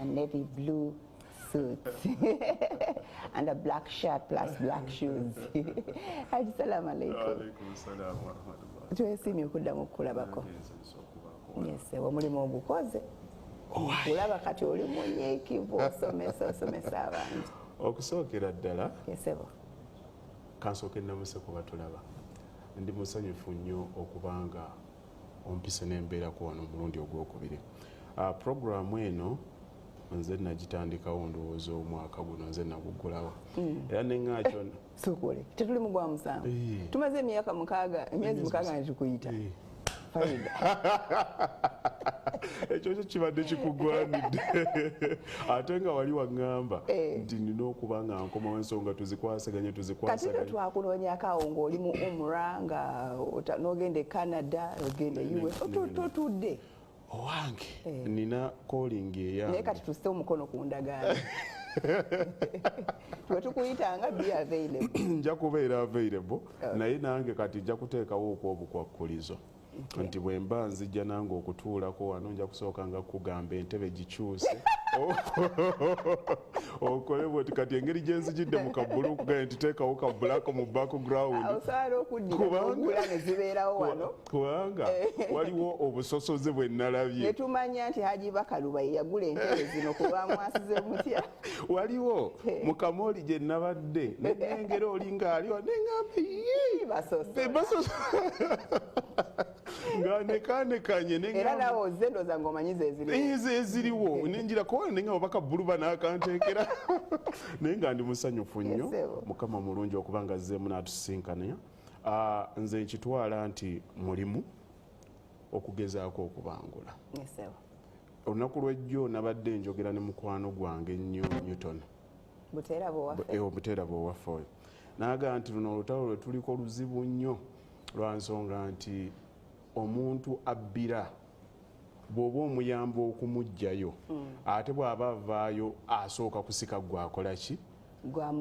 a navy blue suit and a black shirt plus black shoes. Haji salamu alaikum. Alaikum salam wa rahmatullah. Twesimye okuddamu okukulabako. Yes, omulimu ogukoze. Kulaba kati oli munyiikivu osomesa abantu. Okusookera ddala. Yesebo. Kansooke nnamuse kuba tulaba. Ndi musanyufu nnyo okubanga ompise n'embeerako wano omulundi ogwokubiri. Programu eno nze nagitandikawo ndowooza omwaka guno nze naguggulawo. Era neŋŋaakyo sukule tetuli mu gwa musanvu. Tumaze emyezi mukaaga ne tukuyita. Faida. Ekyo kyo kibadde kikugwanidde ate nga wali waŋŋamba nti nina okuba nga nkomawo ensonga tuzikwasaganye. Kati twakunoonyako awo ng'oli mu Umra nga n'ogenda e Canada ogenda US otudde owange nina calling eyange naye kati tusse omukono ku ndagaano twe tukuyitanga be available. Nja kubeera available naye nange kati nja kuteekawo okwobukwakulizo nti bwe mba nzijja nange okutuulako wano nja kusooka nga kugamba entebe gikyuse okole bwoti kati engeri gye nzijidde mu kabbulu kugaye nti teekawo ka black mu background kubanga waliwo obusosoze bwe nalabye netumanya nti Haji Bakaluba ye yagula entebe zino kuba mwasize mutya waliwo mu kamooli gye nabadde nenengera oli ng'aliwo neŋŋambe basoso nganekanye era nawe ozze ndoza ng'omanyi zeziriwo nenjirako nenga obaka bbuluba n'akanteekera naye nga ndi musanyufu nnyo mukama mulungi okuba nga azzeemu n'atusinkana. Nze nkitwala nti mulimu okugezaako okubangula. Olunaku lw'ejjo nabadde njogera ne mukwano gwange nnyo Newton Buteera bw'owaffe oyo n'agamba nti luno olutalo lwe tuliko luzibu nnyo lwa nsonga nti omuntu abbira bw'oba omuyamba okumuggyayo ate bw'aba avaayo asooka kusika gwakola ki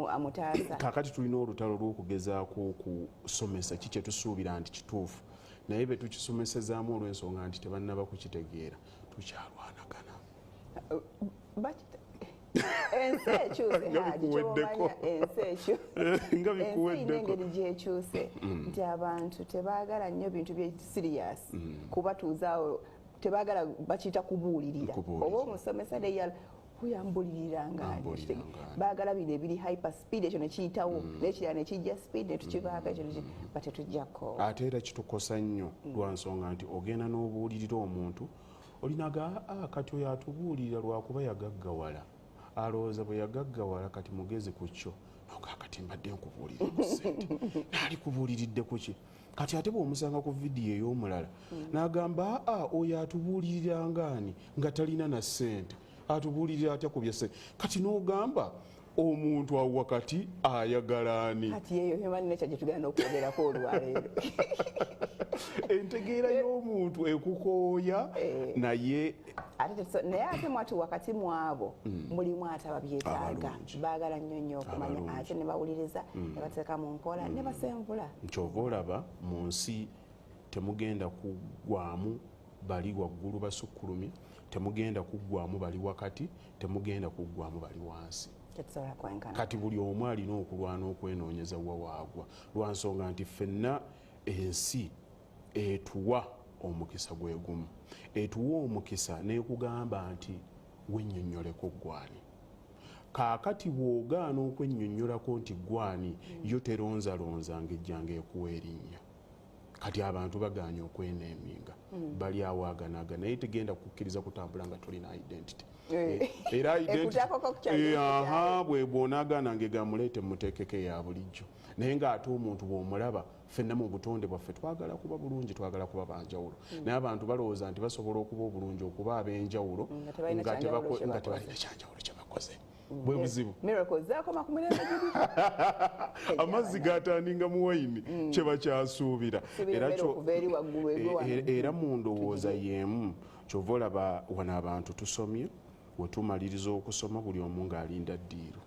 amutaasa. Kaakati tulina olutalo lw'okugezaako okusomesa ki kye tusuubira nti kituufu naye be tukisomesezaamu olw'ensonga nti tebannaba kukitegeera tukyalwanagana. Ensi ekyuse nga bikuweddeko engeri gyekyuse nti abantu tebaagala nnyo bintu bye serious kubatuuzaawo tebaagala bakiyita kubuulirira oba omusomesa neyala kuyambuliriranga baagala bino ebiri hyper speed ekyo nekiyitawo nekirala nekijja speed netukibaako ekyo batetujjako. Ate era kitukosa nnyo lwa nsonga nti ogenda n'obuulirira omuntu olinaga kati oyo atubuulirira lwakuba yagaggawala alowooza bwe yagaggawala kati mugezi ku kyo kati mbadde nkubuulirira ku ssente naali kubuuliridde ku ki kati ate bw'omusanga ku vidiyo ey'omulala n'agamba oyo atubuulirira ngaani nga talina na ssente atubuulirira atya ku bya ssente kati n'ogamba omuntu awo wakati ayagala ani kati yeyo human nature gye tugenda okwogerako olwaleero entegeera y'omuntu ekukooya naye ate mwati wakati mwabo mulimu ate ababyetaaga baagala nnyo nnyo okumanya ate ne bawuliriza ne bateeka mu nkola ne basenvula. Nkyova olaba mu nsi temugenda kuggwamu bali waggulu basukkulumye temugenda kuggwamu bali wakati temugenda kuggwamu bali wansi. Kati buli omu alina okulwana okwenoonyeza wawaagwa lwa nsonga nti ffenna ensi etuwa omukisa gwe gumu etuwa omukisa n'ekugamba nti wennyonnyoleko gwani. Kaakati bw'ogaana okwennyonnyolako nti gwani yo teronzalonza ng'ejjanga ekuwa erinnya. Kati abantu bagaanye okweneeminga bali awaaganaaga naye tegenda kukkiriza kutambula nga tulina identity. Era bwe bw'onaagaana ng'egamuleete muteekeko eya bulijjo naye ng'ate omuntu bw'omulaba ffenna mu butonde bwaffe twagala kuba bulungi twagala kuba banjawulo naye abantu balowooza nti basobola okuba obulungi okuba ab'enjawulo nga tebalina kyanjawulo kye bakoze. Bwe buzibu amazzi gatandinga mu wayini kye bakyasuubira era mu ndowooza y'emu kyova olaba wano abantu tusomye we tumaliriza okusoma buli omu ng'alinda ddiiro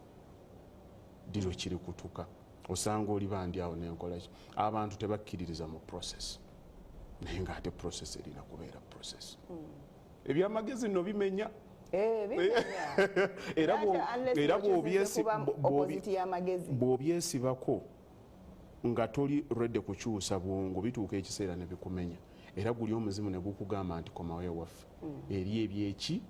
kiri kutuka osanga oli bandi awo nenkola ki abantu tebakkiririza mu process naye ng'ate process erina kubeera process. Ebyamagezi no bimenya era bw'obyesibako nga toli redde kukyusa bwongo bituuka ekiseera ne bikumenya era guli omuzimu ne gukugamba nti komawo ewaffe eri ebyeki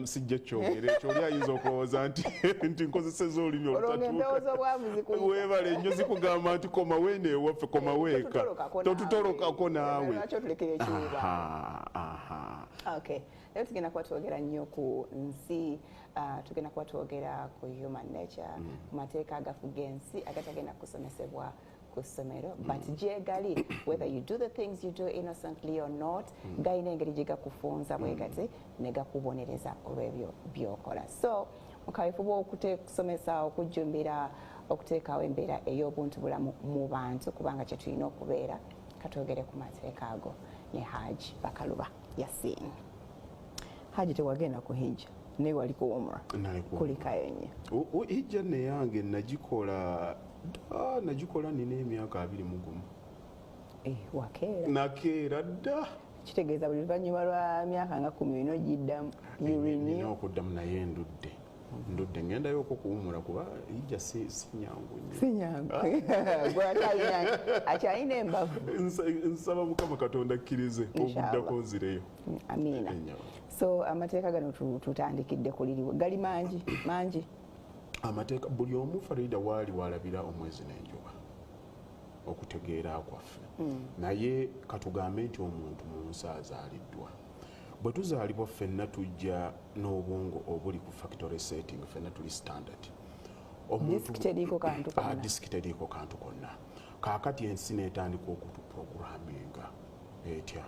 sijja kyogera ekyo oli ayinza okulowooza nti nkozeseza olulimi olutatuukawebale nnyo zikugamba nti komawo eno ewaffe komawo eka totutolokako naawe. Lero tugenda kuba twogera nnyo ku nsi, tugenda kuba twogera ku human nature, ku mateeka agafuga ensi agatagenda kusomesebwa ku ssomero, but gyegali whether you do the things you do innocently or not, galina engeri gye gakufunza bwe gati ne gakubonereza olw'ebyo by'okola. So mu kaweefube okuteekusomesa, okujjumbira, okuteekawo embeera ey'obuntubulamu mu bantu kubanga kye tulina okubeera, katwogere ku mateeka ago ne Haji Bakaluba Yasin. Haji, tewagenda ku hijja naye wali ku umra kulikayo nnyo? Hijja neyange nagikola nina emyaka 21. Wakeera? Nakeera dda. Kitegeeza buli luvannyuma lwa myaka nga 10 ino giddamu nina okuddamu naye ndudde ngendayo okuwumula kuba hijja si nyangu nnyo. Si nyangu akyalina embavu. Nsaba Mukama Katonda akkirize okuddako nzireyo. Amiina. So amateeka gano tutandikidde kuliriwe gali mangi. Amateeka buli omu Farida waali walabira omwezi n'enjuba okutegeera kwaffe, naye katugambe nti omuntu mu nsi azaaliddwa. Bwe tuzaalibwa ffenna tujja n'obwongo obuli ku factory setting, ffenna tuli standard. Disiki teriiko kantu konna. Kaakati ensi n'etandika okutuprograminga etya.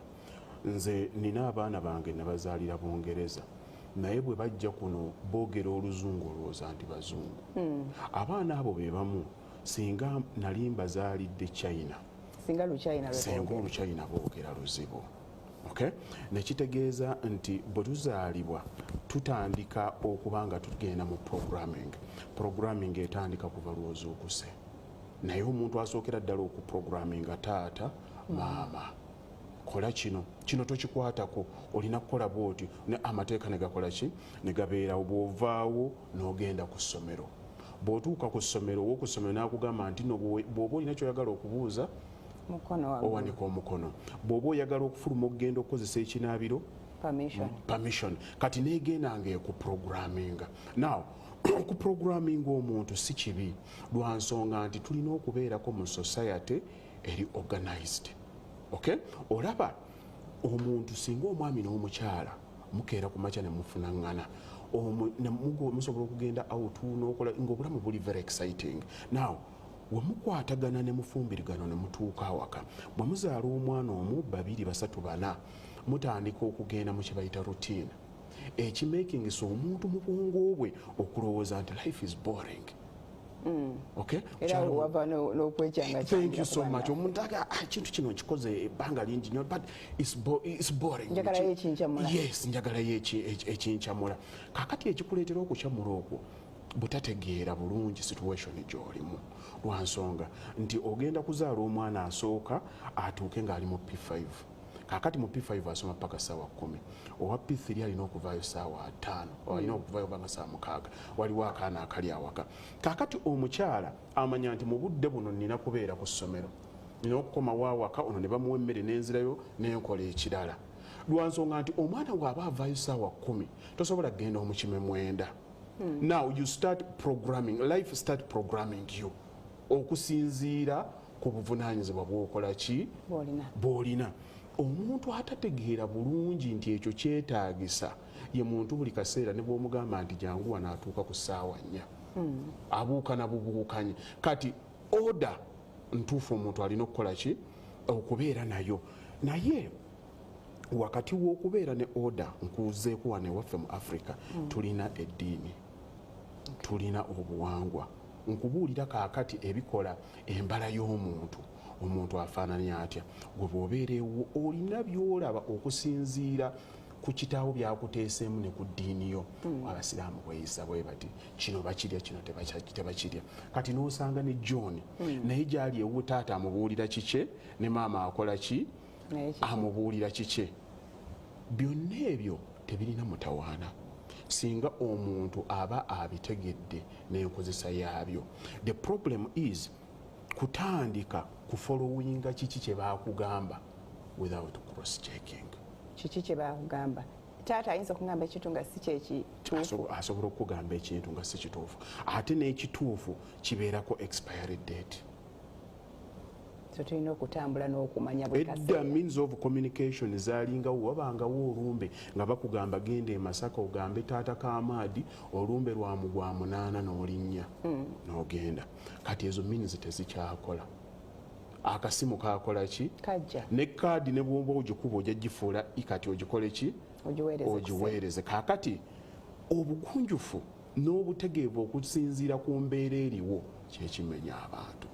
Nze nina abaana bange nabazaalira Bungereza, naye bwe bajja kuno boogera oluzungu olowooza nti bazungu. Abaana abo be bamu singa nali mbazaalidde China, singa Oluchina boogera luzibu. Nekitegeeza nti bwe tuzaalibwa tutandika okuba nga tugenda mu programming etandika kuva lwozuukuse, naye omuntu asookera ddala okuprograminga taata maama kola kino tokikwatako, olina kukola bwoti, amateeka ne gakola ki ne gabeerawo. Bw'ovaawo n'ogenda ku ssomero, bw'otuuka ku ssomero ow'okusomero n'akugamba nti no bw'oba olina kyoyagala okubuuza owanika omukono, bw'oba oyagala okufuluma okugenda okukozesa ekinaabiro permission, kati neegenda ng'ekuprograminga. Now okuprograminga omuntu si kibi lwa nsonga nti tulina okubeerako mu society eri organized. Olaba omuntu singa omwami n'omukyala mukeera ku makya ne mufunaŋŋana, musobola okugenda out n'okola ng'obulamu buli very exciting. Now we mukwatagana ne mufumbirigano ne mutuuka awaka, bwe muzaala omwana omu, 2, 3, 4 mutandika okugenda mu kye bayita routine, ekimakingisa omuntu mu bwongo bwe okulowooza nti life is boring. Thank you so much. Omuntu ekintu kino nkikoze ebbanga lingi nnyo, but it's boring. Yes, njagalayo ekincamula. Kaakati ekikuleetera okukyamula okwo butategeera bulungi situation gy'olimu, lwa nsonga nti ogenda kuzaala omwana asooka atuuke ng'ali mu P5. Kaakati mu P5 asoma paka ssaawa 10, owa P3 alina okuvaayo ssaawa 5, alina okuvaayo banga ssaawa 6, waliwo akaana akali awaka. Kaakati omukyala amanya nti mu budde buno nina kubeera ku ssomero, nina okukomawo awaka, ono ne bamuwa emmere n'enzirayo n'enkola ekirala, lwa nsonga nti omwana bw'aba avaayo ssaawa 10 tosobola kugenda omukime 9. Now you start programming, life start programming you okusinziira ku buvunaanyizibwa bw'okola ki bw'olina. Omuntu atategeera bulungi nti ekyo kyetaagisa ye muntu buli kaseera ne bw'omugamba nti jangu wano atuuka ku ssaawa 4, abuuka na bubuukanye. Kati order ntuufu omuntu alina okukola ki okubeera nayo, naye wakati w'okubeera ne order nkuzeeko wano ewaffe mu Africa tulina eddiini, tulina obuwangwa. Nkubuulira kaakati ebikola embala y'omuntu, omuntu afaananya atya. Gwe bw'obeerewo olina by'olaba okusinziira ku kitaawo byakuteeseemu ne ku ddiini yo. Abasiraamu bweyisa bwe bati kino bakirya kino tebakirya. Kati n'osanga ne John naye gy'ali ewu taata amubuulira kike ne maama akola ki amubuulira kike. byonna ebyo tebirina mutawaana singa omuntu aba abitegedde n'enkozesa yaabyo. The problem is kutandika kufollowinga kiki kye baakugamba without cross checking. Kiki kye baakugamba? Taata ayinza okugamba ekintu nga si kyekituufu. Asobola okugamba ekintu nga si kituufu ate n'ekituufu kibeerako expiry date. So tulina okutambula n'okumanya bwe kaseera. Edda means of communication zaalingawo wabangawo olumbe nga bakugamba genda e Masaka ogambe taata Kamaadi olumbe lwamu gwa 8 n'olinnya n'ogenda. Kati ezo means tezikyakola. Akasimu kakola ki? Kajja. Ne kaadi ne bw'oba ogikuba ojja gifuula kati ogikole ki? Ogiweereze. Kaakati obugunjufu n'obutegeevu okusinziira ku mbeera eriwo kyekimenya abantu.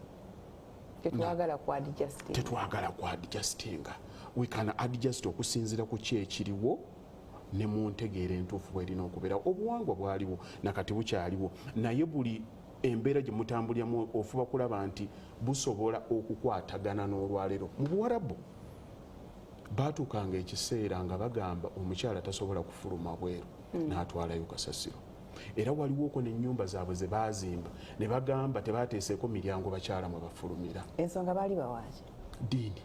Tetwagala ku adjustinga. We can adjust okusinziira ku kyekiriwo ne mu ntegeera entuufu bw'erina okubeera. Obuwangwa bwaliwo nakati bukyaliwo naye buli embeera gye mutambuliramu ofuba kulaba nti busobola okukwatagana n'olwaleero. Mu Buwarabu baatuukanga ekiseera nga bagamba omukyala tasobola kufuluma bweru n'atwalayo kasasiro. Era waliwoko n'ennyumba zaabwe ze baazimba ne bagamba tebaateeseeko miryango bakyala mwe bafulumira. Ensonga baali bawaaki? Ddiini.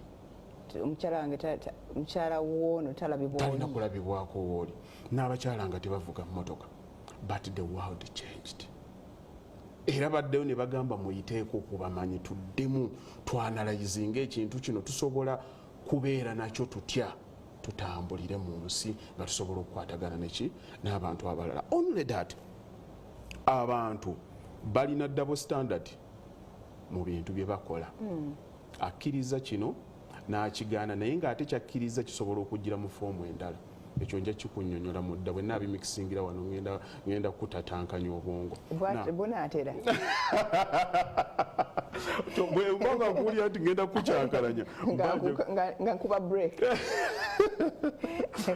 Omukyala wange mukyala woono talina kulabibwako wooli n'abakyala nga tebavuga mmotoka. But the world changed. Era baddeyo ne bagamba muyiteeko okubamanyi tuddemu twanalayizinga ekintu kino tusobola kubeera nakyo tutya tutambulire mu nsi nga tusobola okukwatagana neki n'abantu abalala. Only that abantu balina double standard mu bintu bye bakola. Akkiriza kino n'akigaana naye ng'ate kyakkiriza kisobola okugira mu foomu endala. Ekyo nja kikunnyonnyola mudda bwe naabimikisingira wano ngenda kutatankanya obwongo. Bunaatera. Bwembanga nkuwulira nti ngenda kukyankalanya nga nkuba break.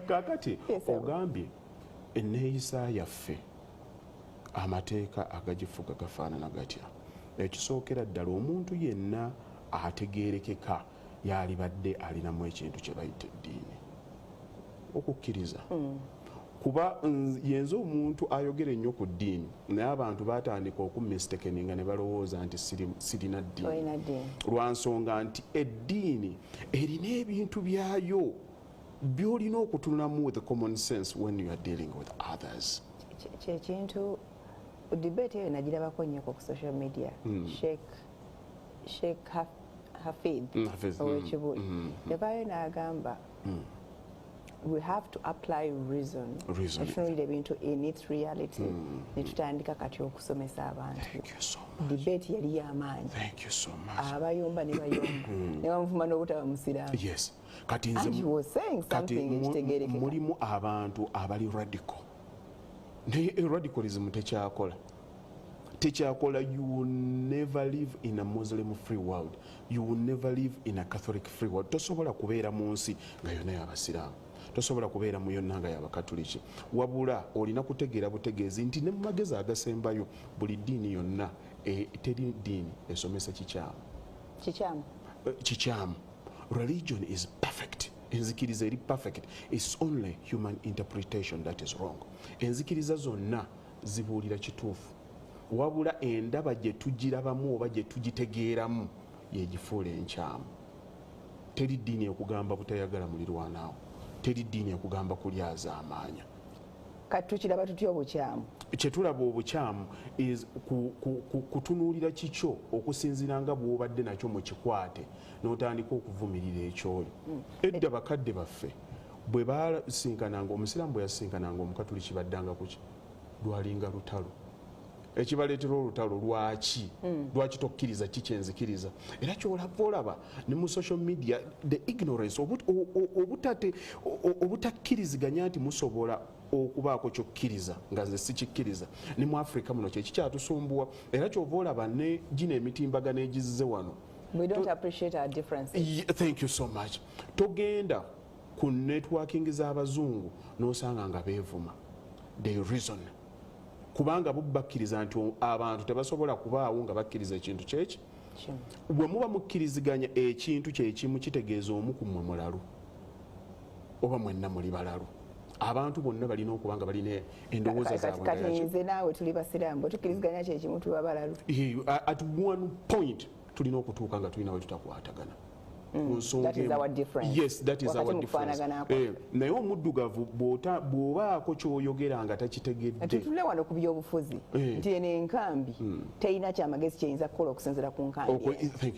Kaakati ogambye enneeyisa yaffe amateeka agagifuga gafaanana gatya. Ekisookera ddala omuntu yenna ategeerekeka yalibadde alinamu ekintu kye bayita eddiini. Okukkiriza kuba yenza omuntu ayogera ennyo ku ddiini naye abantu baatandika okumistakeninga ne balowooza nti sirina ddiini lwa nsonga nti eddiini erina ebintu byayo by'olina okutunulamu with common sense when you are dealing with others. Kyekintu debate eyo nagirabako nnyoko ku social media. Sheikh Hafid ow'Ekibuli yavaayo n'agamba we have to apply reason. Tutunulira ebintu in its reality ne tutandika kati okusomesa abantu. Debate yali y'amaanyi. Abayomba ne bayomba ne bamuvuma n'obutaba musiraamu. Yes. Kati nze mulimu abantu abali radical naye radicalism tekyakola. You will never live in a Muslim free world. You will never live in a Catholic free world. Tosobola kubeera mu nsi nga yonna y'abasiraamu. Tosobola kubeera mu yonna nga y'abakatuliki. Wabula olina kutegeera butegeezi nti ne mu magezi agasembayo buli ddiini yonna teri ddiini esomesa kikyamu. Religion is perfect. Enzikiriza eri perfect. It's only human interpretation that is wrong. Enzikiriza zonna zibuulira kituufu. Wabula endaba gye tugirabamu oba gye tugitegeeramu yegifuula enkyamu. Teri ddiini ekugamba butayagala mulirwanaawo. Teri ddiini ekugamba kulyaza amaanya. Kati tukiraba tutya obukyamu? Kyetulaba obukyamu is kutunuulira kikyo okusinziira nga bw'obadde nakyo mu kikwate n'otandika okuvumirira ekyoli. Edda bakadde baffe bwe basinkananga omusiraamu bwe yasinkananga omukatuliki baddanga kuki lwalinga lutalo. Ekibaleetera olutalo lwaki tokkiriza kikyenzikiriza. Era kyolava olaba ne mu social media the ignorance obutakkiriziganya nti musobola okubaako kyokkiriza nga nze sikikkiriza ne mu Africa muno kye kikyatusumbuwa. Era kyova olaba ne gino emitimbagano egizize wano. We don't appreciate our differences. Thank you so much. Togenda ku networking z'abazungu n'osanga nga beevuma. They reason. Kubanga bo bakkiriza nti abantu tebasobola kubaawo nga bakkiriza ekintu kyeki. Bwe muba mukkiriziganya ekintu kyekimu kitegeeza omu ku mmwe mulalu. oba mwenna muli balalu abantu bonna balina okuba nga balina endowooza zaabwe kati nze naawe tuli basiraamu bwe tukkiriziganya kyekimu tuba balalu at one point tulina okutuuka nga tulina we tutakwatagana That is our difference. Yes, that is our difference. Naye omuddugavu bw'obaako ky'oyogera nga takitegedde. Tetule wano ku byobufuzi nti eno enkambi terina kyamagezi kyeyinza kukola okusinziira ku nkambi.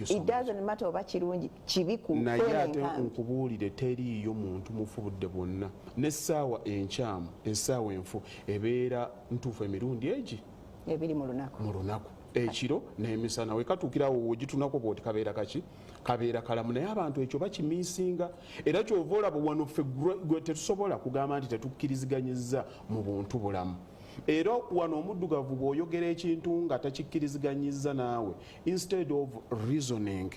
It doesn't matter oba kirungi kibi ku enkambi. Naye ate nkubuulire teriiyo muntu mufubudde bwonna n'essaawa enkyamu essaawa enfu ebeera ntuufu emirundi egi ebiri mu lunaku ekiro n'emisana wekatuukirawo wogitunako bwoti kabeera kaki kabeera kalamu naye abantu ekyo bakimiisinga era kyova olaba wano ffe gwe tetusobola kugamba nti tetukkiriziganyiza mu buntu bulamu era wano omuddugavu bw'oyogera ekintu nga takikkiriziganyiza naawe instead of reasoning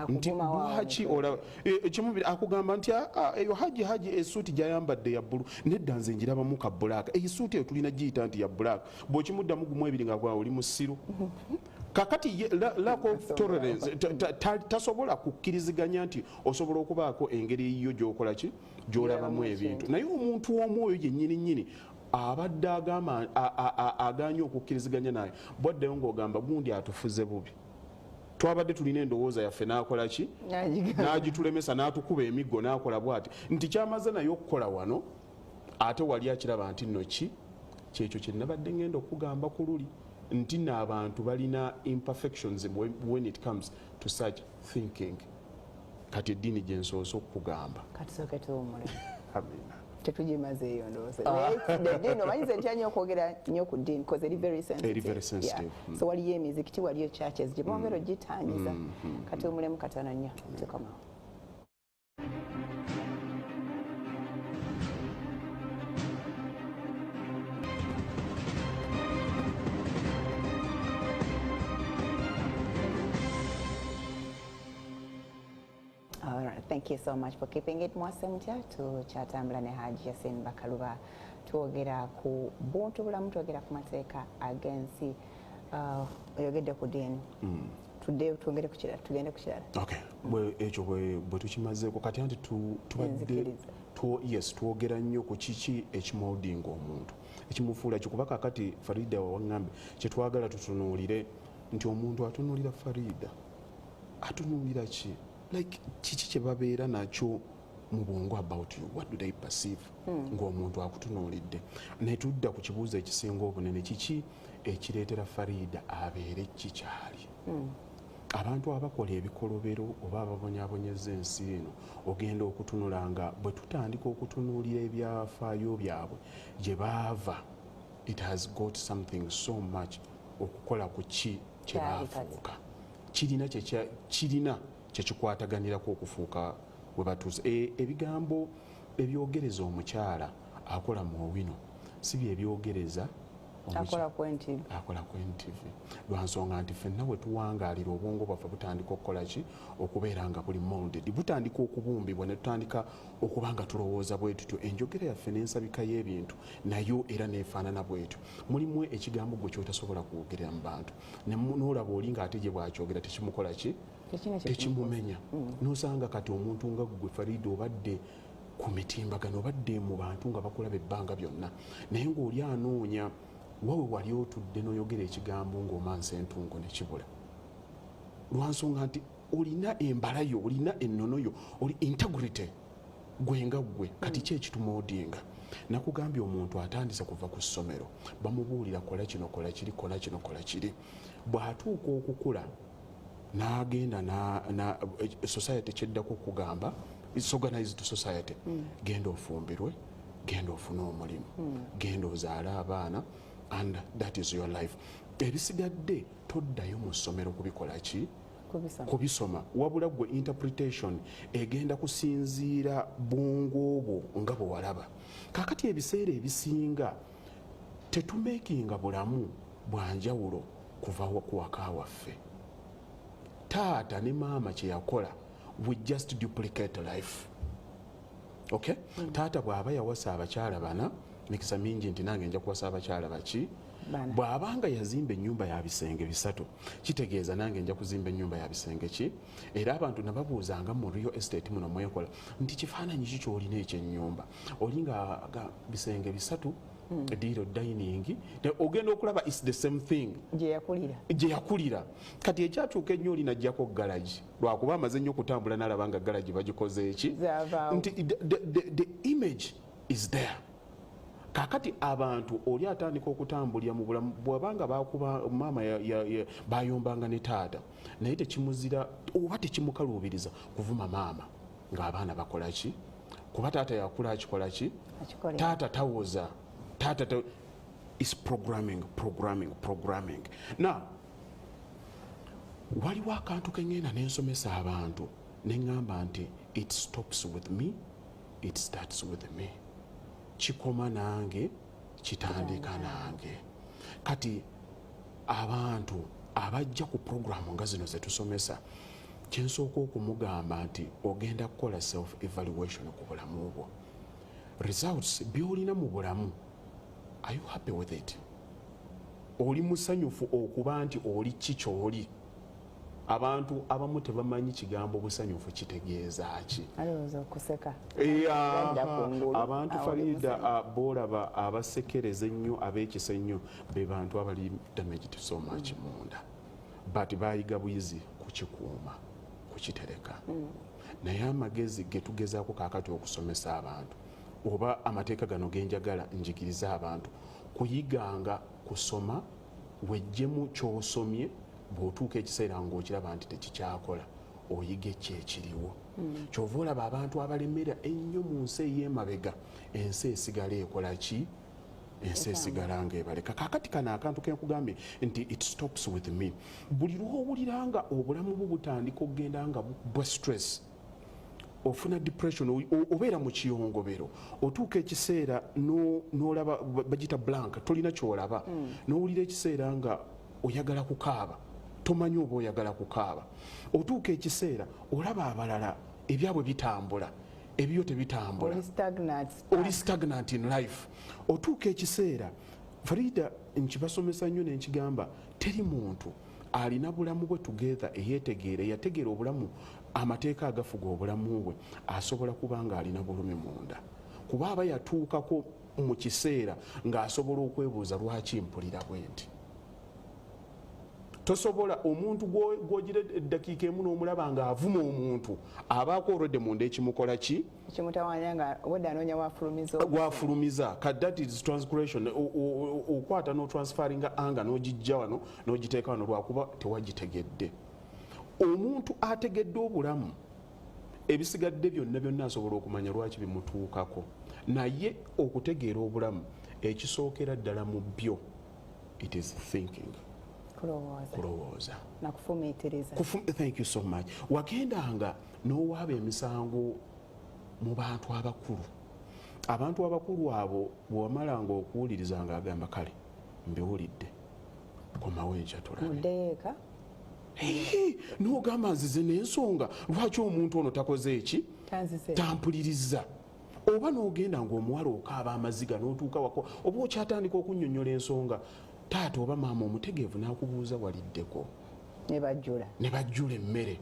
nti lwaki olaba ekimubiri akugamba nti eyo haji esuuti gyayambadde ya bbulu nedda nze njirabamu ka bbulaaka eisuuti eyo tulina giyita nti ya bbulaaka bw'okimuddamu gumu ebiri nga oli musiru kakati lack of tolerance tasobola kukkiriziganya nti osobola okubaako engeri eyiyo gy'okola ki gy'olabamu ebintu naye omuntu omwoyo yennyini abadde agamba aganye okukkiriziganya naye bwaddeyo ng'ogamba gundi atufuze bubi twabadde tulina endowooza yaffe n'akola ki n'agitulemesa n'atukuba emiggo n'akola bw'ati nti kyamaze naye okukola wano ate wali akiraba nti nno ki kyekyo kye nabadde ngenda okugamba ku luli nti n'abantu balina imperfections when it comes to such thinking kati eddiini gye nsoose okukugamba katusooke tuwumule amina tetugimaze eyo ndowooza eddiini omanyize ntya nnyo okwogera nnyo ku ddiini because eri very sensitive so waliyo emizikiti waliyo churches gye bwongera ogitangiza kati omulemu katono nnyo tukomawo Thank you so much for keeping it Mwasemtya tukyatambula ne Haji Yasin Bakaluba twogera ku buntu bulamu twogera ku mateeka agensi oyogedde ku ddiini tugende ku kirala ekyo bwe tukimazeeko kati anti tubadde twogera nnyo ku kiki ekimoldinga omuntu ekimufuula kikuba kakati Farida waŋŋambe kyetwagala tutunuulire nti omuntu atunuulira Farida atunuulira ki like kiki kye babeera nakyo mu bwongo about you what do they perceive ng'omuntu akutunuulidde ne tudda ku kibuuzo ekisinga obunene kiki ekireetera Farida abeere kikyali abantu abakola ebikolobero oba ababonyaabonyeza ensi eno ogenda okutunula nga bwe tutandika okutunuulira ebyafaayo byabwe gye baava it has got something so much okukola ku ki kye baafuuka kirina kyekikwataganirako okufuuka we batuuse ebigambo ebyogereza omukyala akola mu owino si byebyogereza akola ku NTV lwansonga nti ffenna bwe tuwangaalira obwongo bwaffe butandika okukola ki okubeera nga buli molded butandika okubumbibwa ne tutandika okuba nga tulowooza bwe tutyo enjogera yaffe n'ensabika y'ebintu nayo era neefaanana bwetyo mulimu ekigambo gwe kyotasobola kwogerera mu bantu n'olaba oli ng'ate gye bwakyogera tekimukola ki tekimumenya nosanga kati omuntu nga gwe Farida obadde ku mitimbagano obadde mu bantu nga bakulaba ebbanga byonna naye ng'oli anoonya wawe wali otudde n'oyogera ekigambo ng'omansa entungo ne kibula lwansonga nti olina embala yo olina ennono yo oli integrity gwenga gwe kati ki ekitumoodinga nakugambye omuntu atandise kuva ku ssomero bamubuulira kola kino kola kiri kola kino kola kiri bw'atuuka okukula n'agenda society kyeddako okugamba organized society genda ofumbirwe genda ofune omulimu genda ozaale abaana and that is your life ebisigadde toddayo mu ssomero kubikola ki kubisoma wabula gwe interpretation egenda kusinziira bwongo bwo nga bwe walaba kakati ebiseera ebisinga tetumekinga bulamu bwanjawulo kuva ku waka waffe taata ne maama kye yakola we just duplicate life okay taata bw'aba yawasa abakyala bana mikisa mingi nti nange nja kuwasa abakyala baki bw'abanga yazimba ennyumba ya bisenge bisatu kitegeeza nange nja kuzimba ennyumba ya bisenge ki era abantu nababuuzanga mu real estate muno mwekola nti kifaananyi ki kyolina ekyennyumba olinga bisenge bisatu diro dining ogenda okulaba is the same thing gye yakulira kati ekyatuuka ennyo olinajjako garage lwakuba amaze nnyo okutambula n'alaba nga garage bagikoze eki nti the image is there. Kakati abantu oli atandika okutambulira mu bulamu bwabanga bakuba mama bayombanga ne taata naye tekimuzira oba tekimukaluubiriza kuvuma maama ng'abaana bakola ki kuba taata yakula akikola ki taata tawoza taata is programming. Now waliwo akantu kengenda nensomesa abantu neŋŋamba nti it stops with me, it starts with me. Kikoma nange kitandika nange. Kati abantu abajja ku programu nga zino zetusomesa kyensooka okumugamba nti ogenda kukola self evaluation ku bulamu bwo. Results byolina mu bulamu, are you happy with it? Oli musanyufu okuba nti oli kikyoli? Abantu abamu tebamanyi kigambo busanyufu kitegeeza ki. Alowooza okuseka. Abantu Farida boolaba abasekereza ennyo ab'ekisa ennyo be bantu abali damaged so much munda. But bayiga buyizi kukikuuma, kukitereka. Naye amagezi ge tugezaako kaakati okusomesa abantu oba amateeka gano genjagala njigiriza abantu kuyiganga kusoma wejjemu ky'osomye bw'otuuka ekiseera ng'okiraba nti tekikyakola oyige kyekiriwo. Kyova olaba abantu abalemera ennyo mu nsi ey'emabega ensi esigala ekola ki? Ensi esigala ng'ebaleka. Kaakati kano akantu kenkugambye nti it stops with me. Buli lw'owulira nga obulamu bwo butandika okugenda nga bwa stress ofuna depression obeera mu kiyongobero otuuka ekiseera n'olaba bagita blank tolina kyolaba n'owulira ekiseera nga oyagala kukaaba tomanyi oba oyagala kukaaba otuuka ekiseera olaba abalala ebyabwe bitambula ebyo tebitambula oli stagnant in life otuuka ekiseera Farida nkibasomesa nnyo nenkigamba teri muntu alina bulamu bwe together eyetegeera yategeera obulamu amateeka agafuga obulamu bwe asobola kuba nga alina bulumi munda kuba aba yatuukako mu kiseera ng'asobola okwebuuza lwaki mpulira bwe nti. Tosobola omuntu gw'ogira eddakiika emu n'omulaba ng'avuma omuntu abaako olwedde munda ekimukola ki? Ekimutawanya nga wedde anoonya wafulumiza. That is transgression. Okwata n'otransferinga anga n'ogijja wano n'ogiteeka wano lwakuba tewagitegedde. Omuntu ategedde obulamu ebisigadde byonna asobola okumanya lwaki bimutuukako. Naye okutegeera obulamu ekisookera ddala mu byo it is thinking. Kulowooza. Nakufumiitiriza. Thank you so much. Wagendanga n'owaaba emisango mu bantu abakulu. Abantu abakulu abo bw'omalanga okuwuliriza ng'agamba kale mbiwulidde komawo ekyatulabe. Muddeeka. N'ogamba nzize n'ensonga lwaki omuntu ono takoze eki? Tampuliriza. Oba n'ogenda ng'omuwala okaaba amaziga n'otuuka wako oba okyatandika okunnyonnyola ensonga taata oba maama omutegeevu n'akubuuza waliddeko ne bajjula emmere.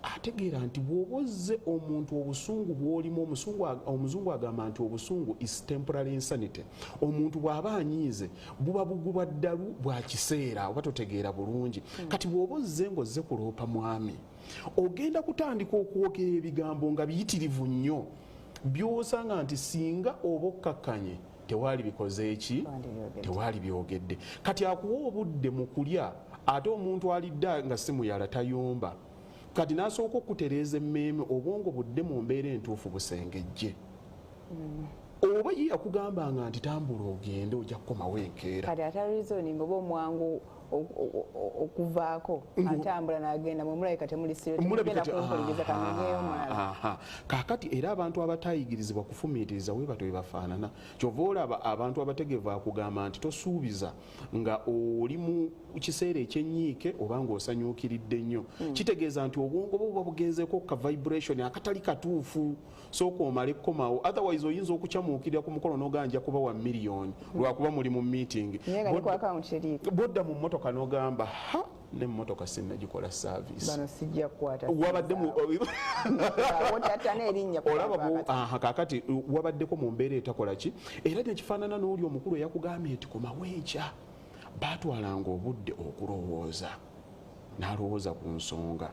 Ategeera nti bw'obozze omuntu obusungu bw'olimu omuzungu agamba nti obusungu is temporary insanity. Omuntu bw'aba anyiize buba bugubwa ddalu bwa kiseera oba totegeera bulungi. Kati bw'obozze ng'ozze kuloopa mwami ogenda kutandika okwogera ebigambo nga biyitirivu nnyo by'osanga nti singa oba okkakkanye tewali bikoze eki? Tewali byogedde. Kati akuwa obudde mu kulya ate omuntu alidde nga si muyala tayomba. Kati n'asooka okutereeza emmeeme obwongo budde mu mbeera entuufu busengejje. Oba ye yakugambanga nti tambula ogende ojja kukomawo enkeera. Kati atalirizoni ngoba omwangu okuvaako atambula n'agenda mwe mulabika temuli siro temugenda kumpuliriza kanyegeyo omwana. aha kakati era abantu abatayigirizibwa kufumiitiriza we bato bafaanana kyova olaba abantu abategevu akugamba nti tosuubiza nga oli mu kiseera ekyenyiike oba ng'osanyuukiridde nnyo kitegeeza nti obwongo bwo buba bugenzeeko ka vibration akatali katuufu sooka omale kkomawo otherwise oyinza okukyamuukirira ku mukolo n'oganja kuba wa miliyoni lwakuba muli mu meeting bodda mu mmotoka n'ogamba ha n'emmotoka sinnagikola service olaba kakati wabaddeko mu mbeera etakola ki era nekifaanana n'oli omukulu eyakugambye nti komawo enkya baatwalanga obudde okulowooza n'alowooza ku nsonga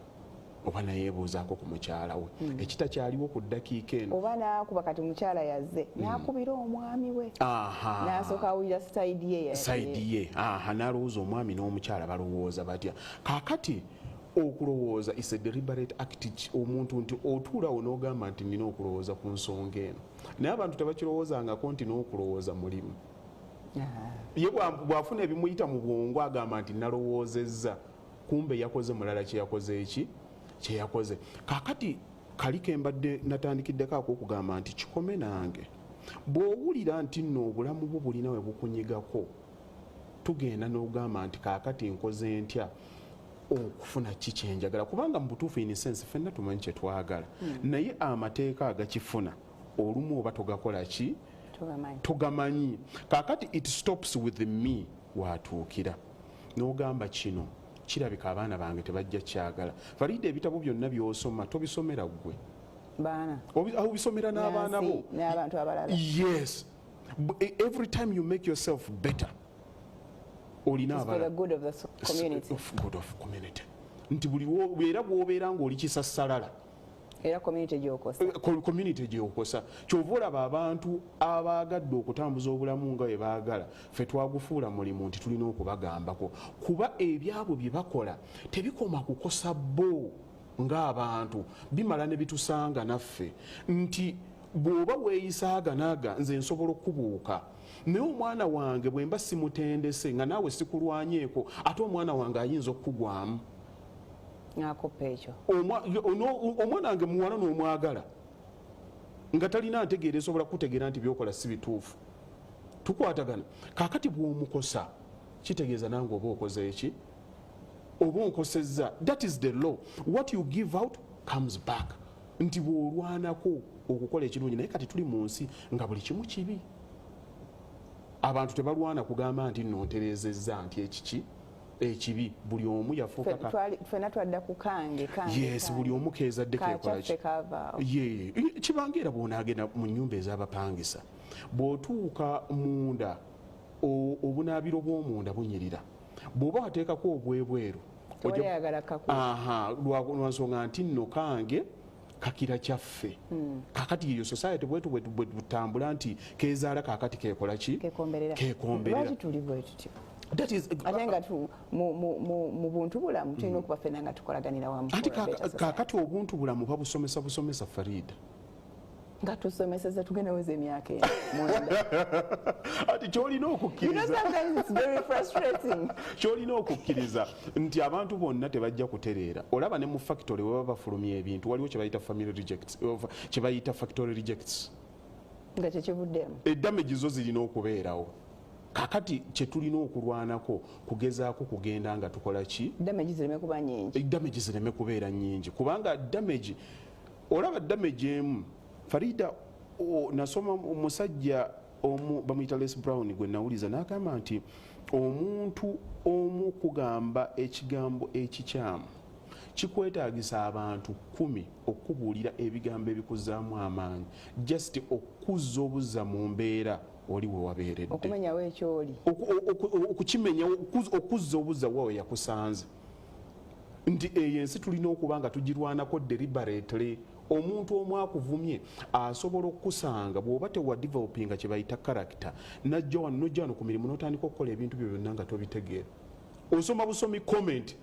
oba nayeebuuzaako ku mukyala we ekitakyaliwo ku ddakiika eno oba naakuba kati mukyala yazze n'akubira omwami we n'asooka awulira sayidi ye n'alowooza omwami n'omukyala balowooza batya kaakati okulowooza is a deliberate act omuntu nti otuulawo n'ogamba nti nina okulowooza ku nsonga eno naye abantu tebakirowoozangako nti n'okulowooza mulimu ye bw'afuna ebimuyita mu bwongo agamba nti nalowoozezza kumbe yakoze mulala kyeyakoze kaakati kali kembadde natandikiddeko ak'okugamba nti kikome nange bw'owulira nti nno obulamu bwo bulina we bukunyigako tugenda n'ogamba nti kaakati nkoze ntya okufuna ki kyenjagala kubanga mu butuufu in sense ffenna tumanyi kye twagala naye amateeka agakifuna olumu oba togakola ki togamanyi kaakati it stops with me watuukira n'ogamba kino kirabika abaana bange tebajja kyagala Farida ebitabo byonna by'osoma tobisomera ggwe obisomera n'abaana bo yes every time you make yourself better olina good of community nti buli era bw'obeera ng'oli kisassalala era community gyokosa kyova olaba abantu abaagadde okutambuza obulamu nga bwe baagala ffe twagufuula mulimu nti tulina okubagambako kuba ebyabwe bye bakola tebikoma kukosa bo ng'abantu bimala ne bitusanga naffe nti bw'oba weeyisaaganaaga nze nsobola okubuuka naye omwana wange bwe mba simutendese nga naawe sikulwanyeeko ate omwana wange ayinza okukugwamu omwana wange muwala n'omwagala nga talina ntegeera esobola kutegeera nti byokola si bituufu tukwatagana kaakati bw'omukosa kitegeeza nange oba okoze eki oba onkosezza that is the law what you give out comes back nti bw'olwanako okukola ekirungi naye kati tuli mu nsi nga buli kimu kibi abantu tebalwana kugamba nti nonterezezza nti ekiki ekibi buli omu yafuuka ffenna twadda ku kange yes buli omu keezadde kekolaki kibanga era bw'onaagenda mu nnyumba ez'abapangisa bw'otuuka munda obunaabiro bw'omunda bunyirira bw'oba wateekako obwebweru lwansonga nti nno kange kakira kyaffe kakati eyo society bwetu bwetutambula nti kezaala kakati kekola ki kekomberera ate nga mu buntu bulamu tulina okuba ffenna nga tukolaganira wamu anti kakati obuntu bulamu babusomesa Farida nga tusomeseza tugenda weza emyaka ati kyolina okukkiriza nti abantu bonna tebajja kutereera olaba ne mu factory we baba bafulumya ebintu waliwo kye bayita factory rejects nga kyekivuddemu eddamage zo zirina okubeerawo kakati kye tulina okulwanako kugezaako kugenda nga tukola ki damage zireme kubeera nnyingi kubanga damage olaba damage emu Farida nasoma omusajja omu bamuyita Les Brown gwe nawuliza n'agamba nti omuntu omu kugamba ekigambo ekikyamu kikwetaagisa abantu 10 okubuulira ebigambo ebikuzaamu amaanyi just okuzza obuzza mu mbeera oli we wabeeredde okumenyawo ekyoli okukimenya okuzza obuzza wawe yakusanze nti eyo ensi tulina okuba nga tugirwanako deliberately omuntu omu akuvumye asobola okukusanga bw'oba tewa developinga kye bayita character najja wano ku mirimu n'otandika okukola ebintu byo byonna nga tobitegeera osoma busomi comment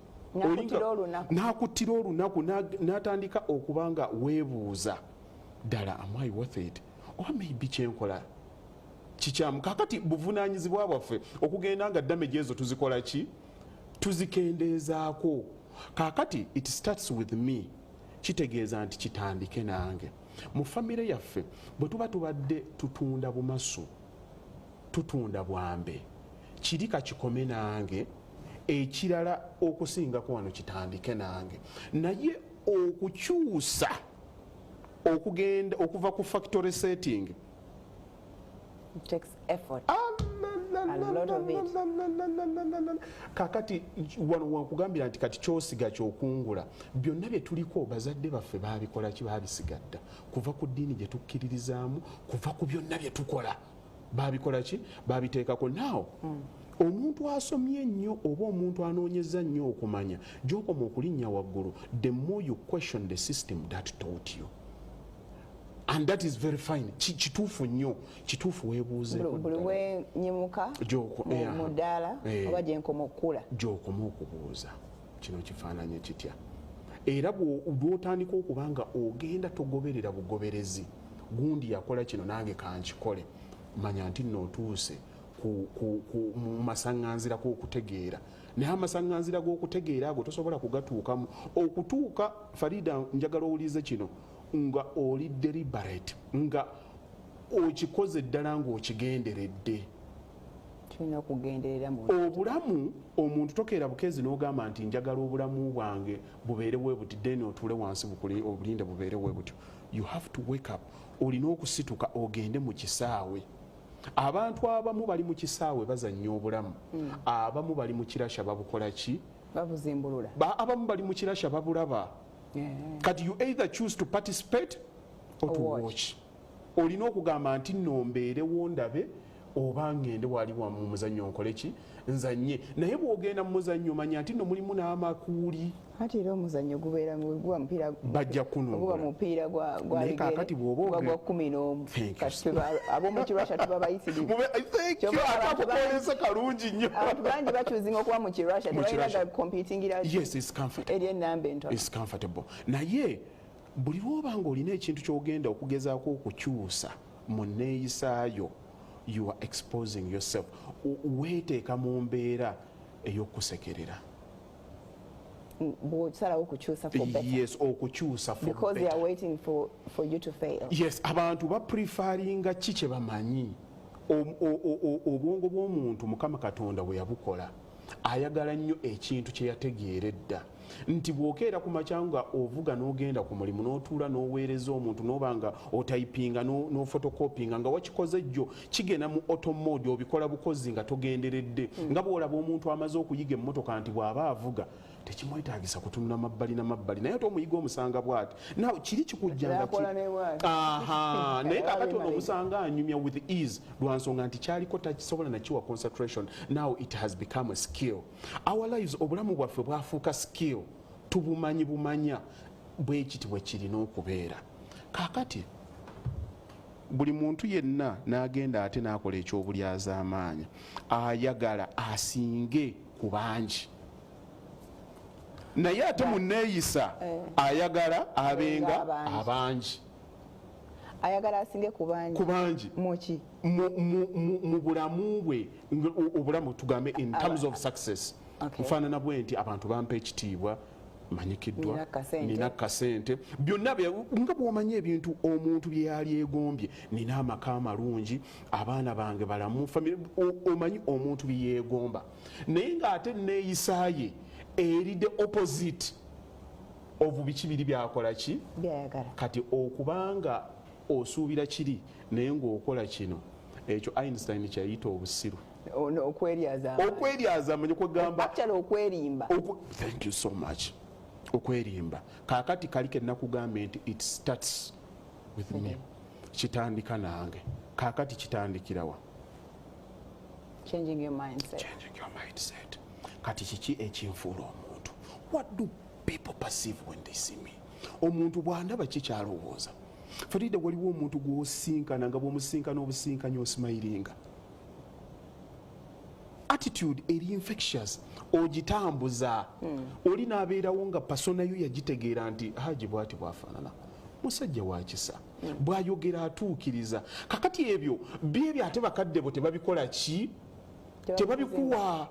n'akuttira olunaku n'atandika okuba nga weebuuza ddala am I worth it oba maybe kyenkola kikyamu kakati buvunaanyizibwa bwaffe okugenda nga damage ezo tuzikola ki tuzikendeezaako kakati it starts with me kitegeeza nti kitandike nange. Mu famire yaffe bwe tuba tubadde tutunda bumasu, tutunda bwambe, kirika kikome nange, ekirala okusingako wano kitandike nange. Naye okukyusa okugenda okuva ku factory setting, it takes effort. A lot of it. Kakati wano wakugambira nti kati kyosiga kyokungula byonna bye tuliko bazadde baffe babikola ki, babisigadda kuva ku ddiini gye tukkiririzaamu, kuva ku byonna bye tukola babikola ki, babiteekako. Naawo omuntu asomye ennyo oba omuntu anoonyeza nnyo okumanya gy'okoma okulinnya waggulu, the more you question the system that taught you. And that is very fine. Kituufu nnyo, kituufu weebuuzeeko buli wenyimuka mu ddaala oba gye nkoma okukula gy'okoma okubuuza kino kifaananye kitya. Era bw'otandika okuba nga ogenda togoberera bugoberezi, gundi yakola kino nange kankikole, manya nti nno otuuse mu masaŋŋanzira g'okutegeera. Naye amasaŋŋanzira g'okutegeera ago tosobola kugatuukamu. Okutuuka Farida, njagala owulize kino, nga oli deliberate, nga okikoze ddala ng'okigenderedde. tulina okugenderera mu obulamu. Omuntu tokeera bukezi n'ogamba nti njagala obulamu bwange bubeere bwe buti, then otuule wansi obulinde bubeere bwe butyo. You have to wake up. Olina okusituka ogende mu kisaawe. Abantu abamu bali mu kisaawe bazannya obulamu, abamu bali mu kirasha babukola ki, babuzimbulula, abamu bali mu kirasha babulaba. Kati you either choose to participate or to watch. Olina okugamba nti nno mbeerewo ndabe oba ngende wali wa mu muzannyo nkole ki, nzanye. Naye bw'ogenda mu muzannyo manya nti nno mulimu n'amakuuli. Ate era omuzannyo gubeera gwa mupiira, bajja kunuubula guba mupiira gwa kakati bw'oba gwa 11 kati ab'omu kirasha tuba bayisirivu. Atakukoleza kalungi nnyo. Abantu bangi bakyuzinga okuba mu kirasha tebalina competingira. Yes, it's comfortable. Eri ennamba entono. It's comfortable. Naye buli lwoba ng'olina ekintu ky'ogenda okugezaako okukyusa mu nneeyisaayo, you are exposing yourself. Weeteeka mu mbeera ey'okusekerera. Yes, okukyusa for because better. They are waiting for you to fail. Yes, abantu baprefaringa ki kye bamanyi. Obwongo bw'omuntu Mukama Katonda bwe yabukola ayagala nnyo ekintu kye yategeera edda, nti bw'okeera ku makyanga ovuga n'ogenda ku mulimu n'otuula n'oweereza omuntu n'obanga otayipinga n'ofotokopinga nga wakikoze jjo kigenda mu auto mode, obikola bukozi nga togenderedde. Nga bw'olaba omuntu amaze okuyiga emmotoka nti bw'aba avuga tekimwetaagisa kutunula mabbali na mabbali, naye omuyiga omusanga bw'ati. Naw kiri kikujjanga naye kakati ono omusanga anyumya with ease lwansonga nti kyaliko takisobola nakiwa concentration. Now it has become a skill. Our lives, obulamu bwaffe bwafuuka skill, tubumanyi bumanya bwe kiti bwe kirina okubeera. Kakati buli muntu yenna n'agenda ate n'akola ekyobulyaza amaanyi, ayagala asinge ku bangi, naye ate mu nneeyisa ayagala abenga abangi. Ayagala asinge ku bangi muki mu bulamu bwe, obulamu tugambe in terms of success. Nfaanana bwe nti abantu bampa ekitiibwa, manyikiddwa, nina kasente, byonna nga bw'omanya ebintu omuntu bye yali egombye, nina amaka amalungi, abaana bange balamu, omanyi omuntu bye yeegomba. Naye ng'ate neeyisaaye eri the opposite of biki biri byakola ki byayagala. Kati okubanga osuubira kiri naye ng'okola kino, ekyo Einstein kyayita obusiru. Okweryaza amanyi kwegamba okwerimba. Thank you so much. Okwerimba kakati kali ke nakugambe nti it starts with me. Kitandika nange. Kakati kitandikirawa? Changing your mindset. Changing your mindset. Kati kiki ekinfuula omuntu? What do people perceive when they see me? Omuntu bw'andaba ki kyalowooza? Farida, waliwo omuntu gw'osinkana nga bw'omusinkana obusinkanya osimayiringa. Attitude eri infectious, ogitambuza. Oli n'abeerawo nga persona yo yagitegeera nti Haji bw'ati bw'afaanana, musajja wa kisa, bw'ayogera atuukiriza. Kakati ebyo byebyo ate bakadde bo tebabikola ki? Tebabikuwa.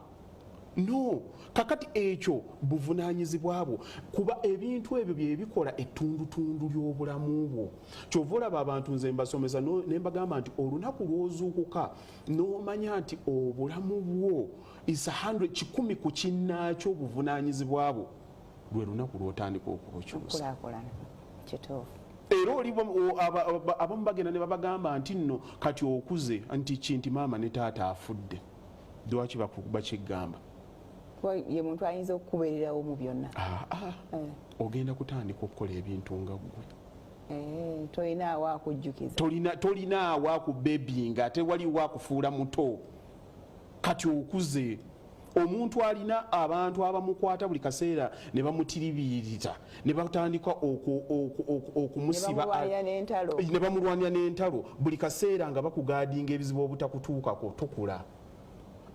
no kakati ekyo buvunaanyizibwa bwo kuba ebintu ebyo bye bikola ettundutundu ly'obulamu bwo kyova olaba abantu nze mbasomesa ne mbagamba nti olunaku lw'ozuukuka n'omanya nti obulamu bwo is 100 kikumi ku kinnaakyo obuvunaanyizibwa bwo lwe lunaku lw'otandika okubukyusa era oli abamu bagenda ne babagamba nti nno kati okuze nti maama ne taata afudde lwaki bakigamba ye muntu ayinza okukubeererawo mu byonna ogenda kutandika okukola ebintu nga ggwe tolinaawo akujjukiza tolinaawo akubebinga ate waliwo akufuula muto kati okuze omuntu alina abantu abamukwata buli kaseera ne bamutiribiirira ne batandika okumusiba ne bamulwanira n'entalo buli kaseera nga bakugaadinga ebizibu obutakutuukako tukula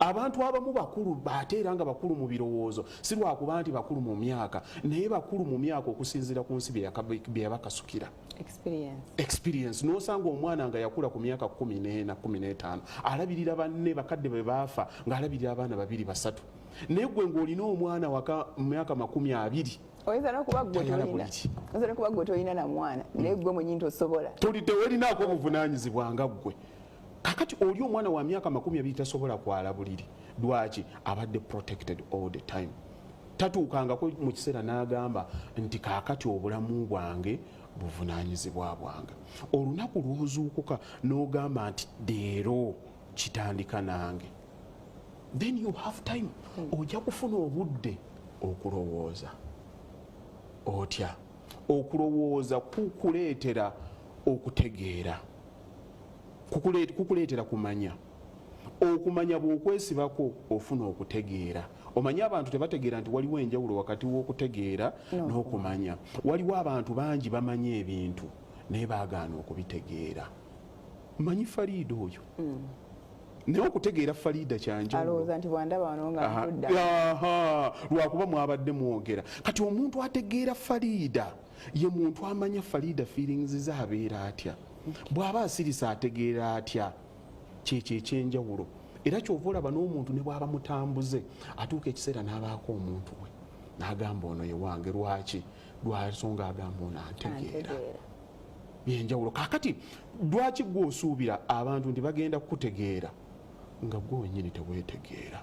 abantu abamu bakulu ate era nga bakulu mu birowoozo si lwakuba nti bakulu mu myaka naye bakulu mu myaka okusinziira ku nsi bye yabakasukira experience n'osanga omwana nga yakula ku myaka 14 15 alabirira banne bakadde bwe baafa ng'alabirira abaana 2 3 naye gwe ng'olina omwana waka mu myaka 20 oyinza nokuba gwe tolina na mwana naye gwe mwennyini tosobola tewelinaako obuvunaanyizibwa nga ggwe kakati oli omwana wa myaka 20 tasobola kwala buliri lwaki abadde protected all the time tatuukangako mu kiseera n'agamba nti kaakati obulamu bwange buvunaanyizibwa bwange olunaku lw'ozuukuka n'ogamba nti leero kitandika nange then you have time ojja kufuna obudde okulowooza otya okulowooza kukuleetera okutegeera kukuleetera kumanya okumanya bw'okwesibako ofuna okutegeera omanye abantu tebategeera nti waliwo enjawulo wakati w'okutegeera n'okumanya waliwo abantu bangi bamanya ebintu naye baagaana okubitegeera manyi Faliida oyo naye okutegeera Faliida kyanjawulo lwakuba mwabadde mwogera kati omuntu ategeera Faliida ye muntu amanya Faliida feelings ze abeera atya bw'aba asirisa ategeera atya kyekyo ekyenjawulo era kyova olaba n'omuntu ne bw'aba mutambuze atuuka ekiseera n'abaako omuntu we n'agamba ono ye wange lwaki lwasonga agamba ono antegeera byenjawulo kakati lwaki gwe osuubira abantu nti bagenda kukutegeera nga gwe wennyini teweetegeera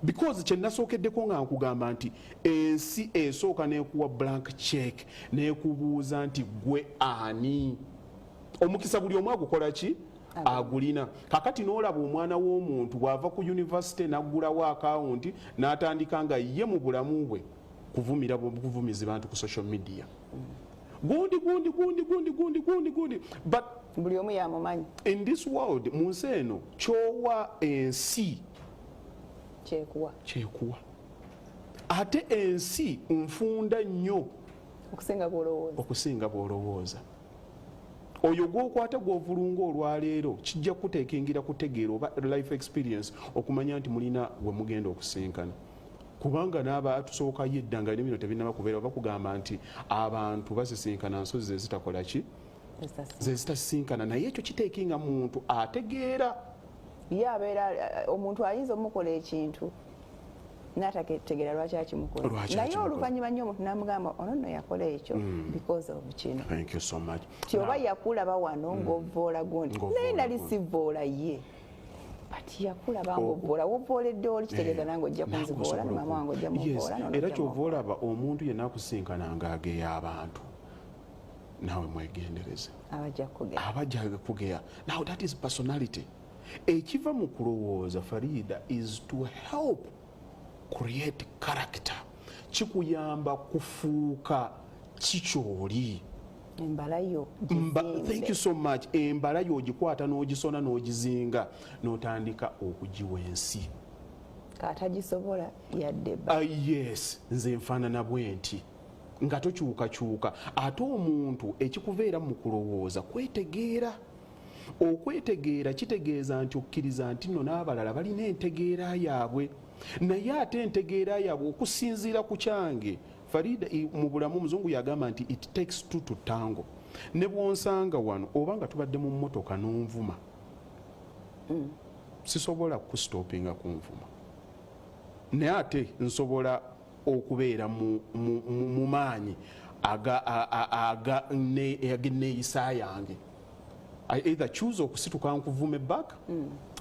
because kyenasookeddeko nga nkugamba nti ensi esooka n'ekuwa blank check n'ekubuuza nti gwe ani omukisa buli omu agukola ki agulina kakati n'olaba omwana w'omuntu bw'ava ku yunivasite n'aggulawo akawunti n'atandika nga ye mu bulamu bwe kuvumiza bantu ku social media gundi but buli omu yamumanyi in this world mu nsi eno kyowa ensi kyekuwa ate ensi nfunda nnyo okusinga bw'olowooza oyo gwokwata gwovulunga olwaleero kijja kuteekingira kutegeera oba life experience okumanya nti mulina we mugenda okusinkana kubanga n'aba tusookayo edda nga nebino tebinaba kubeera oba kugamba nti abantu basisinkana nsozi zezitakola ki zezitasinkana naye ekyo kiteekinga muntu ategeera ye abeera omuntu ayinza omukola ekintu n'atategeera lwaki akimukola naye oluvannyuma nnyo omuntu n'amugamba ono nno yakola ekyo because of kino tyoba yakulaba wano ng'ovvoola gundi naye nali sivvoola ye but yakulaba ng'ovvoola wovvooledde oli kitegeeza nange ojja kunzivoola ne maama wange ojja muvvoola era kyova olaba omuntu yenna akusinkana ng'ageya abantu naawe mwegendereze abajja kugeya now that is personality ekiva mu kulowooza Faliida is to help create character kikuyamba kufuuka kikyoli thank you so much embala yo ogikwata n'ogisona n'ogizinga n'otandika okugiwa ensi katagisobola yadde yes nze nfaanana bwe nti nga tokyukakyuka ate omuntu ekikuveera mu kulowooza kwetegeera okwetegeera kitegeeza nti okkiriza nti nno n'abalala balina entegeera yaabwe naye ate entegeera yaabwe okusinziira ku kyange Faliida mu bulamu Muzungu yagamba nti it takes two to tango ne bwonsanga wano oba nga tubadde mu mmotoka n'onvuma sisobola kustopinga kunvuma naye ate nsobola okubeera mu maanyi ag'enneeyisa yange. I either choose okusituka nkuvume ebbaka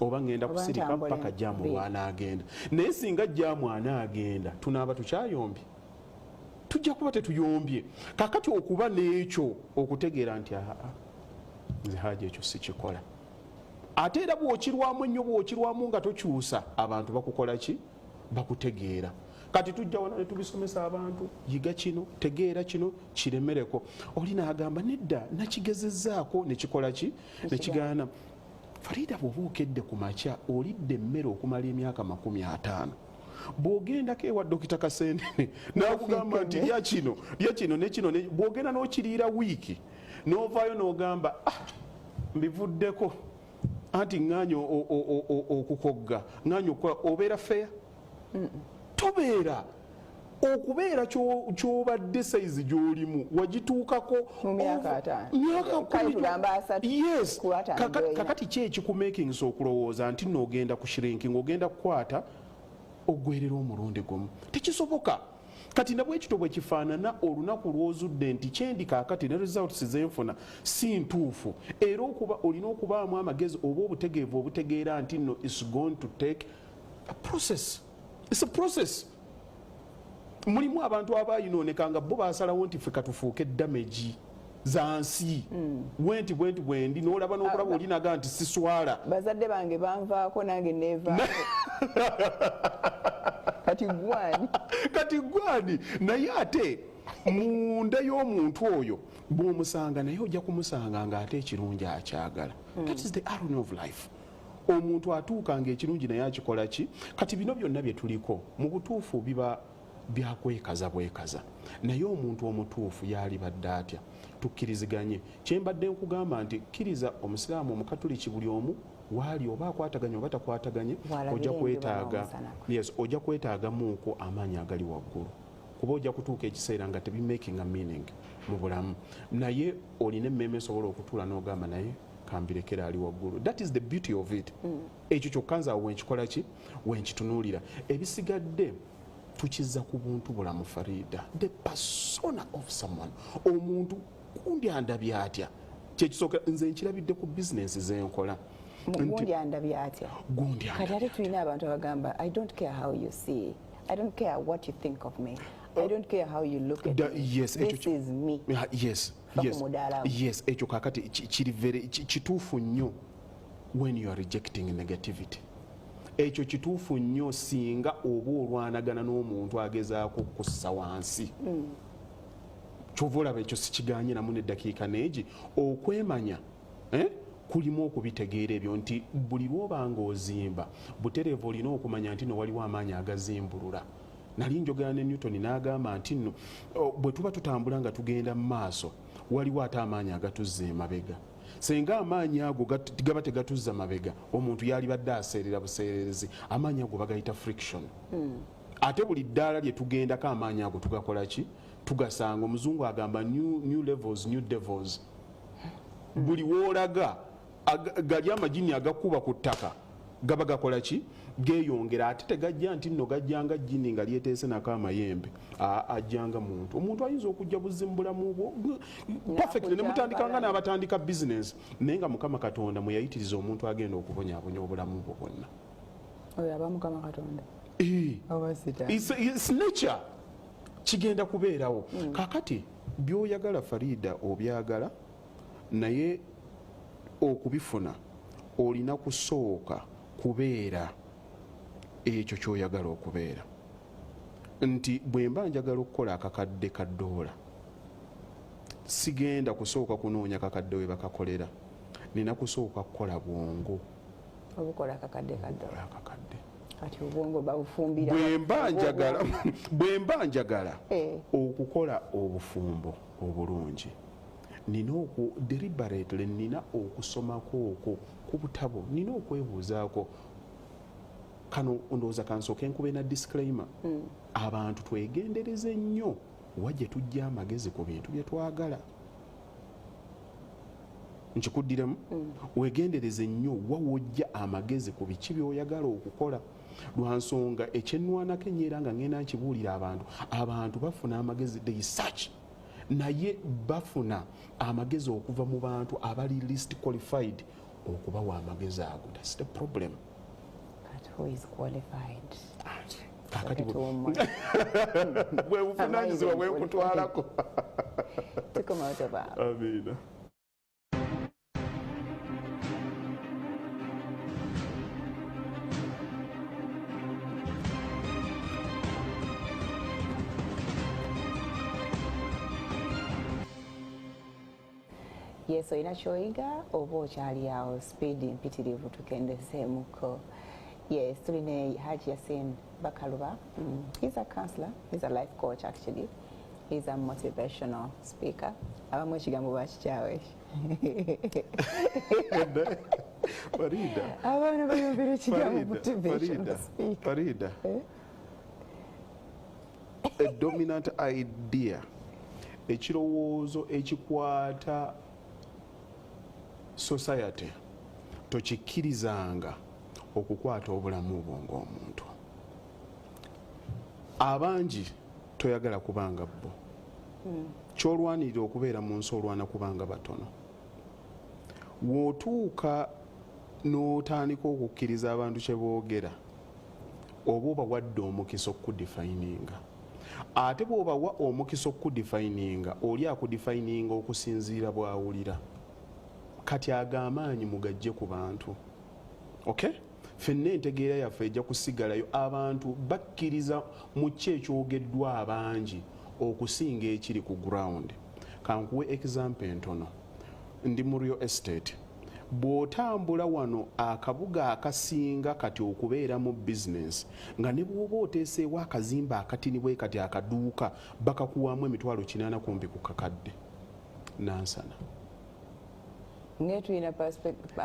oba ngenda kusirika mpaka jaamu lwanaagenda. Naye singa jaamu anaagenda tunaaba tukyayombye, tujja kuba tetuyombye. Kakati okuba n'ekyo okutegeera nti nze Hajji ekyo sikikola. Ate era bw'okirwamu ennyo bw'okirwamu nga tokyusa, abantu bakukola ki? Bakutegeera. Kati tujja wano ne tubisomesa abantu, yiga kino, tegeera kino, kiremereko. Oli n'agamba nedda nakigezezzaako ne kikola ki? Ne kigaana. Farida bw'oba okedde ku makya olidde emmere okumala emyaka 50. Bw'ogendako ewa Dokita Kasendene n'akugamba nti lya kino ne kino, bw'ogenda n'okiriira wiiki n'ovaayo n'ogamba mbivuddeko anti ŋŋaanyi okukogga, ŋŋaanyi okukola, obeera feya? Tobeera. Okubeera ky'obadde sayizi gy'olimu wagituukako mu myaka 5. Yes. Kakati ki ekikumakingisa okulowooza nti n'ogenda ku shrinking, ogenda kukwata oggwerera omulundi gumu? Tekisoboka. Kati nabwe ekito bwe kifaanana olunaku lw'ozudde nti kyendi kaakati ne results zenfuna si ntuufu, era olina okubaamu amagezi oba obutegeevu obutegeera nti no is going to take a process. It's a process. Mulimu abantu abayinoonekanga bo basalawo nti ffe katufuuke damage za nsi bwendi n'olaba n'okulaba olinaga nti siswala. Bazadde bange banvaako nange neevaako. Kati gwani naye ate munda y'omuntu oyo bw'omusanga naye ojja kumusanga ng'ate ekirungi akyagala. That is the irony of life. Omuntu atuuka ng'ekirungi naye akikola ki? Kati bino byonna bye tuliko mu butuufu biba byakwekaza bwekaza, naye omuntu omutuufu yalibadde atya? Tukkiriziganye. Kyembadde nkugamba nti kkiriza omusiraamu omukatuliki buli omu waali oba akwataganye oba takwataganye ojja kwetaagamuuko amaanyi agali waggulu, kuba ojja kutuuka ekiseera nga tebimaking a meaning mu bulamu, naye olina emmeeme esobola okutuula n'ogamba naye kambirekera ali waggulu. That is the beauty of it. Ekyo kyokka nze awo wenkikola ki? Wenkitunuulira. Ebisigadde tukizza ku buntu bulamu Farida, the persona of someone. Omuntu gundi andabye atya? Kyekisooka nze nkirabidde ku bizinensi zenkola. Gundi andabye atya? Kati ate tulina abantu abagamba I don't care how you see, I don't care what you think of me, I don't care how you look at me. Yes, this is me. Yes. Ekyo kakati kiri very kituufu nnyo when you are rejecting negativity. Ekyo kituufu nnyo singa oba olwanagana n'omuntu agezaako kussa wansi. Kyova olaba ekyo sikiganye namu n'eddakiika neegi. Okwemanya kulimu okubitegeera ebyo nti buli lw'oba ng'ozimba butereevu olina okumanya nti no waliwo amaanyi agazimbulula. Nali njogera ne Newton n'agamba nti nno bwe tuba tutambula nga tugenda mu maaso waliwo ate amaanyi agatuzza emabega. Senga amaanyi ago gaba tegatuzza mabega, omuntu yalibadde aseerera buseererezi. Amaanyi ago bagayita friction. Ate buli ddaala lye tugendako amaanyi ago tugakola ki? Tugasanga. Omuzungu agamba new levels, new devils. Buli woolaga gali amagini agakuba ku ttaka gaba gakola ki? Geeyongera. Ate tegajja nti nno gajjanga jjini nga lyeteese nako amayembe. Ajjanga muntu. Omuntu ayinza okujja buzzi mu bulamu bwo perfectly ne mutandikanga n'abatandika business, naye nga Mukama Katonda mwe yayitiriza omuntu agenda okubonyaabonya obulamu bwo bwonna. Oyo aba Mukama Katonda. It's nature. Kigenda kubeerawo. Kakati by'oyagala Farida obyagala, naye okubifuna olina kusooka kubeera ekyo ky'oyagala okubeera. Nti bwe mba njagala okukola akakadde ka $1, sigenda kusooka kunoonya kakadde we bakakolera, nina kusooka kukola bwongo obukola akakadde ka $1. Kati obwongo babufumbira. Bwe mba njagala okukola obufumbo obulungi, nina deliberately nina okusomako okwo ku butabo, nina okwebuuzaako. Kano ndowooza kansooke nkube na disclaimer. Abantu twegendereze nnyo wajje tujja amagezi ku bintu bye twagala. nkikuddiremu wegendereze nnyo wawojja amagezi ku biki byoyagala okukola lwansonga ekyenwanako enyeera nga ngenda nkibuulira abantu bafuna amagezi they search naye bafuna amagezi okuva mu bantu abali least qualified okubawa amagezi ago. That's the problem. But who is qualified? Kakati bwe buvunaanyizibwa bwe nkutwalako. Tukomaotaba. Amina. Yes, olina kyoyiga oba okyali awo speed mpitirivu tukendezeemuko. Yes, tulina Haji Yasin Bakaluba. He's a counselor, he's a life coach actually. He's a motivational speaker. Abamu ekigambo bakikyawe. Farida. Abaana bayogera ekigambo motivational speaker. Farida. A dominant idea. Ekirowoozo ekikwata society tokikkirizanga okukwata obulamu bwo ng'omuntu. Abangi toyagala kubanga bo. Kyolwanirira okubeera mu nsi olwana kubanga batono. W'otuuka n'otandika okukkiriza abantu kye boogera oba obawadde omukisa okudifayininga. Ate bw'obawa omukisa okudifayininga oli akudifayininga okusinziira bw'awulira. Kati ag'amaanyi mugajje ku bantu. Okay? Ffenna entegeera yaffe ejja kusigalayo abantu bakkiriza mu ki ekyogeddwa abangi okusinga ekiri ku ground. Kankuwe example entono. Ndi mu real estate. Bw'otambula wano akabuga akasinga kati okubeera mu business nga ne bw'oba oteeseewo akazimba akatini bwe kati akaduuka bakakuwamu emitwalo 80 kumpi ku kakadde. Nansana. Ngetulina perspective.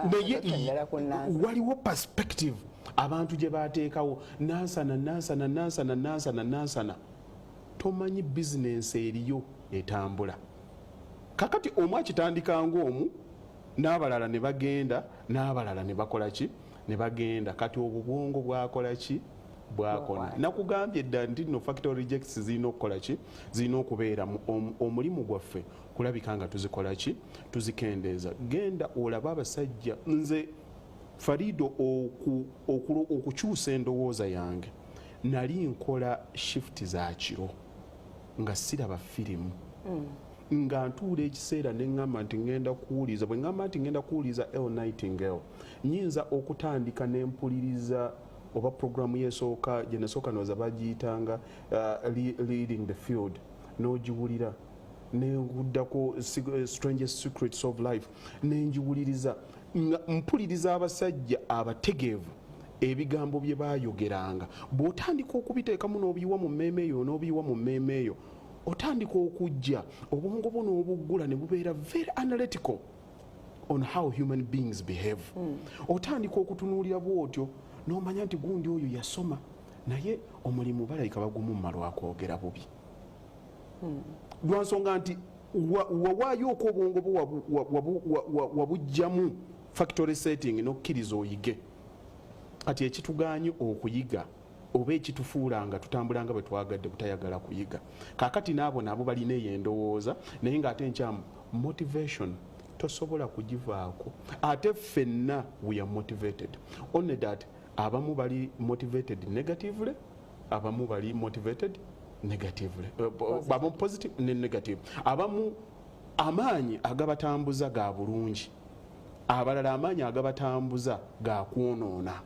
Waliwo perspective abantu gye baateekawo nansana. Tomanyi business eriyo etambula. Kakati omu akitandika ng'omu n'abalala ne bagenda n'abalala ne bakola ki ne bagenda kati obubwongo bwakola ki bwakona. Nakugambye dda nti no factory rejects zirina okukola ki zirina okubeera omulimu gwaffe kulabika nga tuzikola ki tuzikendeeza. Genda olaba abasajja nze Farido okukyusa endowooza yange nali nkola shift za kiro nga siraba firimu. Nga ntuula ekiseera ne ngamba nti ngenda kuwuliza bwe ngamba nti ngenda kuwuliza El Nightingale nyinza okutandika ne mpuliriza oba programu yesooka gye nasooka nooza bagiyitanga leading the field n'ogiwulira nenguddako strangest secrets of life nenjiwuliriza mpuliriza abasajja abategeevu ebigambo bye baayogeranga bw'otandika okubiteekamu n'obiyiwa mu mmeeme eyo n'obiyiwa mu mmeeme eyo otandika okujja obwongo bwo n'obuggula ne bubeera very analytical on how human beings behave. Otandika okutunuulira bw'otyo n'omanya nti gundi oyo yasoma naye omulimu balayika bagumumma lwakwogera bubi. Lwansonga nti wawaayo okwo obwongo bwo wabugjamu factory setting n'okkiriza oyige. Kati ekituganye okuyiga oba ekitufuula nga tutambulanga bwe twagadde butayagala kuyiga. Kaakati n'abo nabo balina eyo endowooza naye ng'ate nkyamu motivation tosobola kugivaako. Ate ffenna we are motivated. Only that abamu bali motivated negatively, abamu bali motivated negatively. Abamu positive ne negative. Abamu amaanyi agabatambuza ga bulungi. Abalala amaanyi agabatambuza ga kwonoona.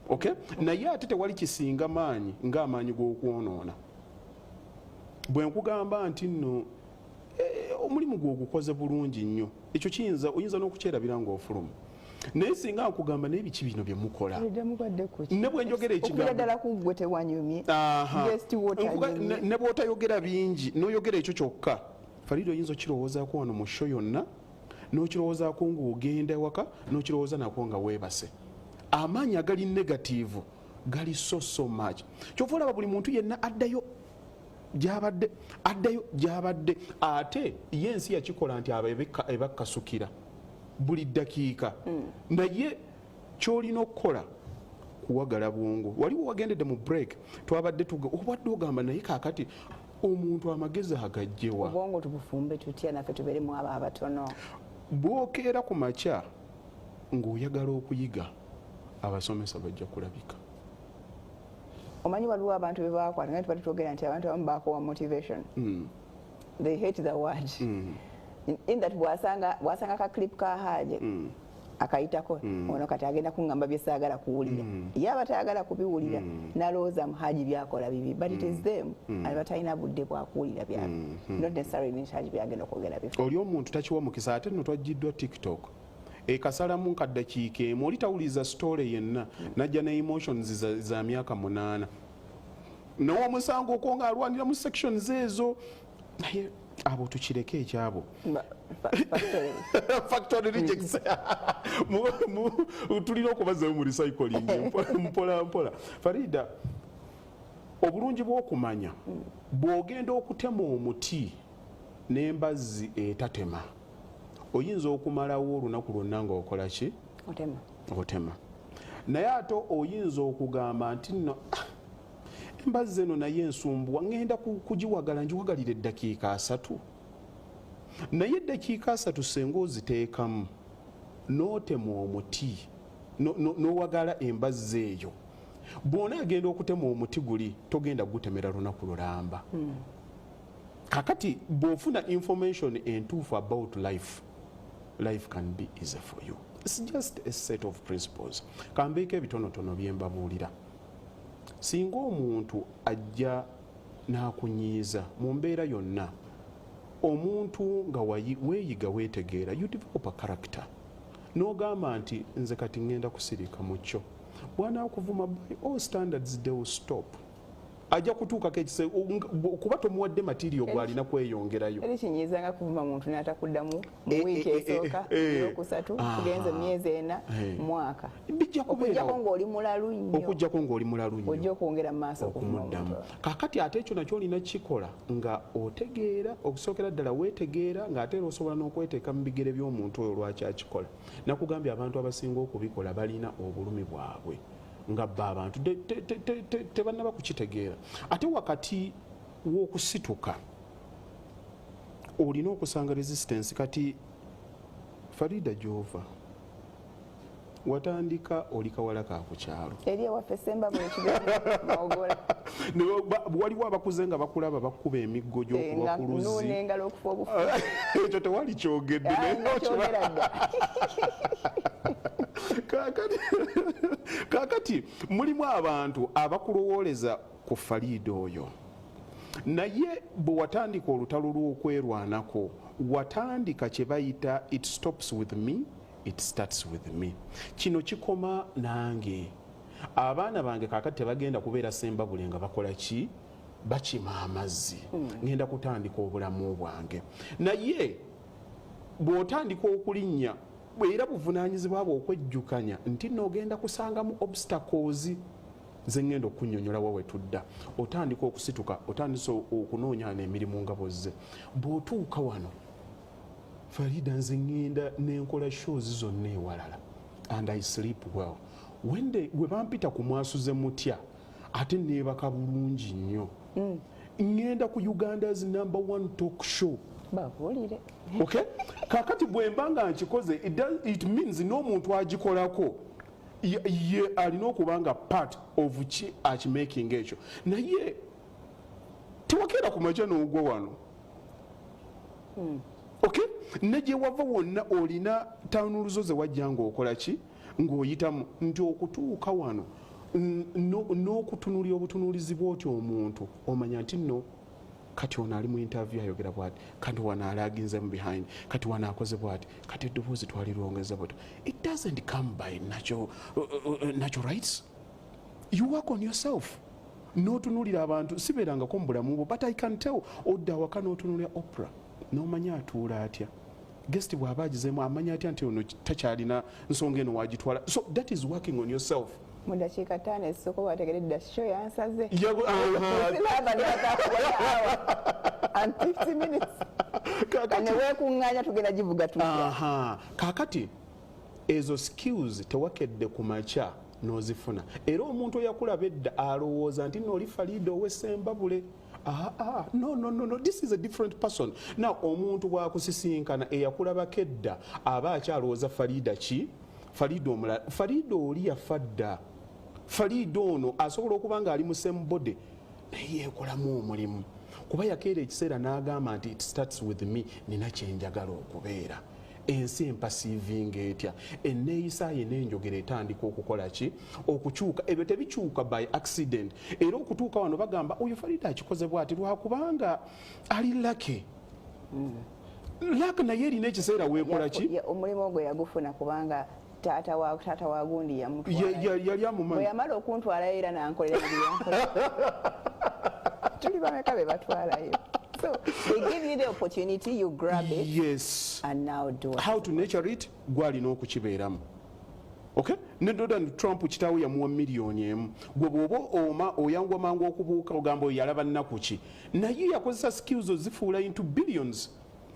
Okay? Naye ate tewali kisinga maanyi ng'amaanyi g'okwonoona. Bwe nkugamba nti nno omulimu gw'ogukoze bulungi nnyo ekyo oyinza n'okukyerabira ng'ofuluma. Naye singa nkugamba n'ebiki bino bye mukola ne bwe njogera ne bw'otayogera bingi n'oyogera ekyo kyokka Farido oyinza okirowoozaako wano mu show yonna n'okirowoozaako ng'ogenda ewaka n'okirowooza nako nga weebase. Amaanyi agali negativu gali so much. Kyova olaba buli muntu yenna addayo gy'abadde ate ye ensi yakikola nti aba ebakasukira buli ddakiika naye kyolina okukola kuwagala bwongo. Waliwo wagendedde mu break twabadde obadde ogamba naye kaakati omuntu amagezi agajjewa obwongo tubufumbe tutya naffe tubeeremu abo abatono. Bwokeera ku makya ng'oyagala okuyiga abasomesa bajja kulabika. Omanyi waliwo abantu be bakwata nga tubadde twogera nti abantu abamu bakowa motivation. They hate the word. In that bwasanga ka clip ka Haji akayitako ono kati agenda kuŋŋamba bye saagala kuwulira ye aba tayagala kubiwulira n'alowooza Haji byakola bibi but it is them aba talina budde bwakuwulira byabwe not necessarily ni Haji byagenda okwogera bibi. Oli omuntu takiwa mukisa ate nno twajjiddwa TikTok ekasalamu nkaddakiika emu oli tawuliza story yenna najja ne emotions za myaka 8 n'omusango okwonga alwanira mu sections ezo naye abo tukireke ekyabo factory rejects tulina okubazayo mu recycling mpola mpola. Farida, obulungi bw'okumanya bw'ogenda okutema omuti n'embazzi etatema oyinza okumalawo olunaku lwonna ng'okola ki? Otema. Naye ate oyinza okugamba nti nno embazzi eno naye ensumbuwa ngenda kugiwagala ngiwagalira eddakiika 3 naye eddakiika 3 senga oziteekamu n'otema omuti n'owagala embazzi eyo bw'ona agenda okutema omuti guli togenda gutemera lunaku lulamba. Kakati bw'ofuna information entuufu about life can be easy for you. It's just a set of principles. Kambeeko ebitonotono bye mbabuulira. Singa omuntu ajja n'akunyiiza mu mbeera yonna omuntu nga weeyiga weetegeera you develop a character n'ogamba nti nze kati ngenda kusirika mu kyo bw'anaakuvuma by all standards they will stop. Ajja kutuukako kuba tomuwadde material gw'alina kweyongerayo. Eri kinyiiza nga kuvuma muntu n'atakuddamu mu wiiki esooka eyokusatu kugenza emyezi 4 mwaka okujjako ng'oli mulalu nnyo ojja okwongera mu maaso okumuddamu. Kaakati ate ekyo nakyo olina kikola nga otegeera okusookera ddala weetegeera ng'ate era osobola n'okweteeka mu bigere by'omuntu oyo lwaki akikola. Nakugambye abantu abasinga okubikola balina obulumi bwabwe nga bba abantu tebannaba kukitegeera. Ate wakati w'okusituka olina okusanga resistance. Kati Farida gy'ova watandika oli kawala ka ku kyalo eri ewaffe Semba bwe kibeera waliwo abakuze nga bakulaba bakuba emiggo gy'okuba ku luzzi n'engalo okufa obufu ekyo tewali kyogedde Kakati mulimu abantu abakulowooleza ku Farida oyo naye bwe watandika olutalo lw'okwerwanako watandika kye bayita it stops with me it starts with me. Kino kikoma nange. Abaana bange kaakati tebagenda kubeera Semba bule nga bakola ki? Bakima amazzi. Ngenda kutandika obulamu bwange. Naye bw'otandika okulinnya era buvunaanyizibwa bwo okwejjukanya nti n'ogenda kusangamu obstacles ze ngenda okunnyonnyola wawe tudda. Otandika okusituka otandisa okunoonya n'emirimu nga bozze. Bw'otuuka wano Farida nze ngenda n'enkola shows zonna ewalala and I sleep well. We bampita ku mwasuze mutya ate neebaka bulungi nnyo. Ngenda ku Uganda's #1 talk show. Babuulire. Okay? Kaakati bwe mba nga nkikoze it means n'omuntu agikolako ye alina okuba nga part of ki akimaking ekyo. Naye tewakeera ku makya n'ogwa wano. Okay? Negye wava wonna olina tanuuluzo ze wajja ng'okola ki ng'oyitamu nti okutuuka wano n'okutunulira obutunuulizi bw'otyo omuntu omanya nti nno kati ono ali mu interview ayogera bwati kati wano alaginze mu behind kati wano akoze bwati kati eddoboozi twalirwongeza bwati. It doesn't come by natural rights. You work on yourself. N'otunulira abantu sibeerangako mu bulamu bwo but I can tell odda awaka n'otunulira Oprah n'omanya atuula atya guest bw'aba agizeemu amanya atya nti ono takyalina nsonga eno wagitwala. So that is working on yourself. Mu dakiika 5 ezisooka wategeredde show yansaze. And 50 minutes. kane weekuŋŋaanya tugenda givuga tutya. Kaakati ezo skills tewakedde ku makya n'ozifuna era omuntu oyakulaba edda alowooza nti noli Farida ow'Essembabule. No, this is a different person. Now omuntu bwakusisinkana eyakulabako edda aba akyalowooza Farida ki? Farida omulala. Farida oli yafa dda. Farida ono asobola okuba nga ali mu same body naye yeekolamu omulimu kuba yakeera ekiseera n'agamba nti it starts with me, nina kyenjagala okubeera. Ensi empasiivinga etya, enneeyisa ye n'enjogera etandika okukola ki? Okukyuka. Ebyo tebikyuka by accident. Era okutuuka wano bagamba oyo Farida akikoze bw'ati lwakubanga ali lake. Lake naye erina ekiseera weekola ki? Omulimu ogwo yagufuna kubanga taata wa gundi yali amumanyi. Bwe yamala okuntwalayo era nankolera byankolera. Tuli bameka be batwalayo. So they give you the opportunity, you grab it. Yes. And now do it. How to nurture it? Gwalina okukibeeramu. Okay? Ne Donald Trump kitaawe yamuwa miliyoni emu. Gwe bw'oba oma oyangwa mangu okubuuka ogamba yalaba nnaku ki. Naye yakozesa skills ozifuula into billions.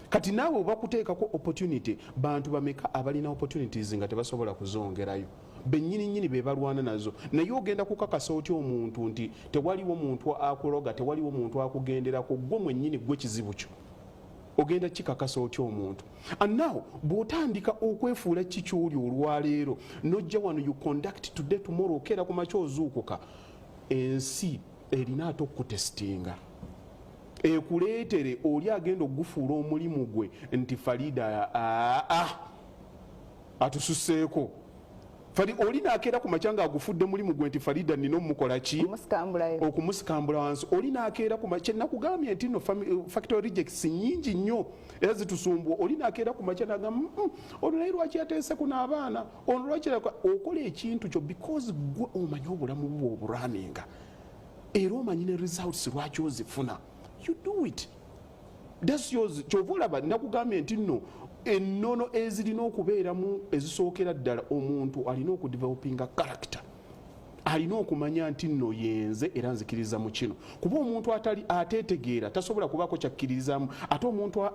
Kati naawe oba kuteekako opportunity, bantu bameka abalina opportunities nga tebasobola kuzongerayo. Bennyini be balwana nazo. Naye ogenda kukakasa otya omuntu nti tewaliwo muntu akuloga, tewaliwo muntu akugenderako, gwe mwennyini gwe kizibu kyo. Ogenda kikakasa otya omuntu. And now bw'otandika okwefuula kikyoli olwaleero nojja wano you conduct today tomorrow okeera ku makya ozuukuka, ensi erina ate okutestinga. Ekuleetere oli agenda okugufuula omulimu gwe nti Farida atususseeko. Oli nakeera ku makya nga agufudde mulimu gwe nti Farida nina omukola ki? Okumusikambula wansi. Oli nakeera ku makya nakugambye nti no factory rejects nnyingi nnyo era zitusumbwa. Oli nakeera ku makya nagamba ono naye lwaki yateese ku n'abaana, ono lwaki okola ekintu kyo because gwe omanyi obulamu bwo oburaninga era omanyi ne results lwaki ozifuna. You do it. That's yours. Kyova olaba nakugambye nti nno ennono ezirina okubeeramu ezisookera ddala omuntu alina okudevelopinga character. Alina okumanya nti nno yenze era nzikiriza mu kino. Kuba omuntu ateetegeera tasobola kubaako kyakkiririzaamu, ate omuntu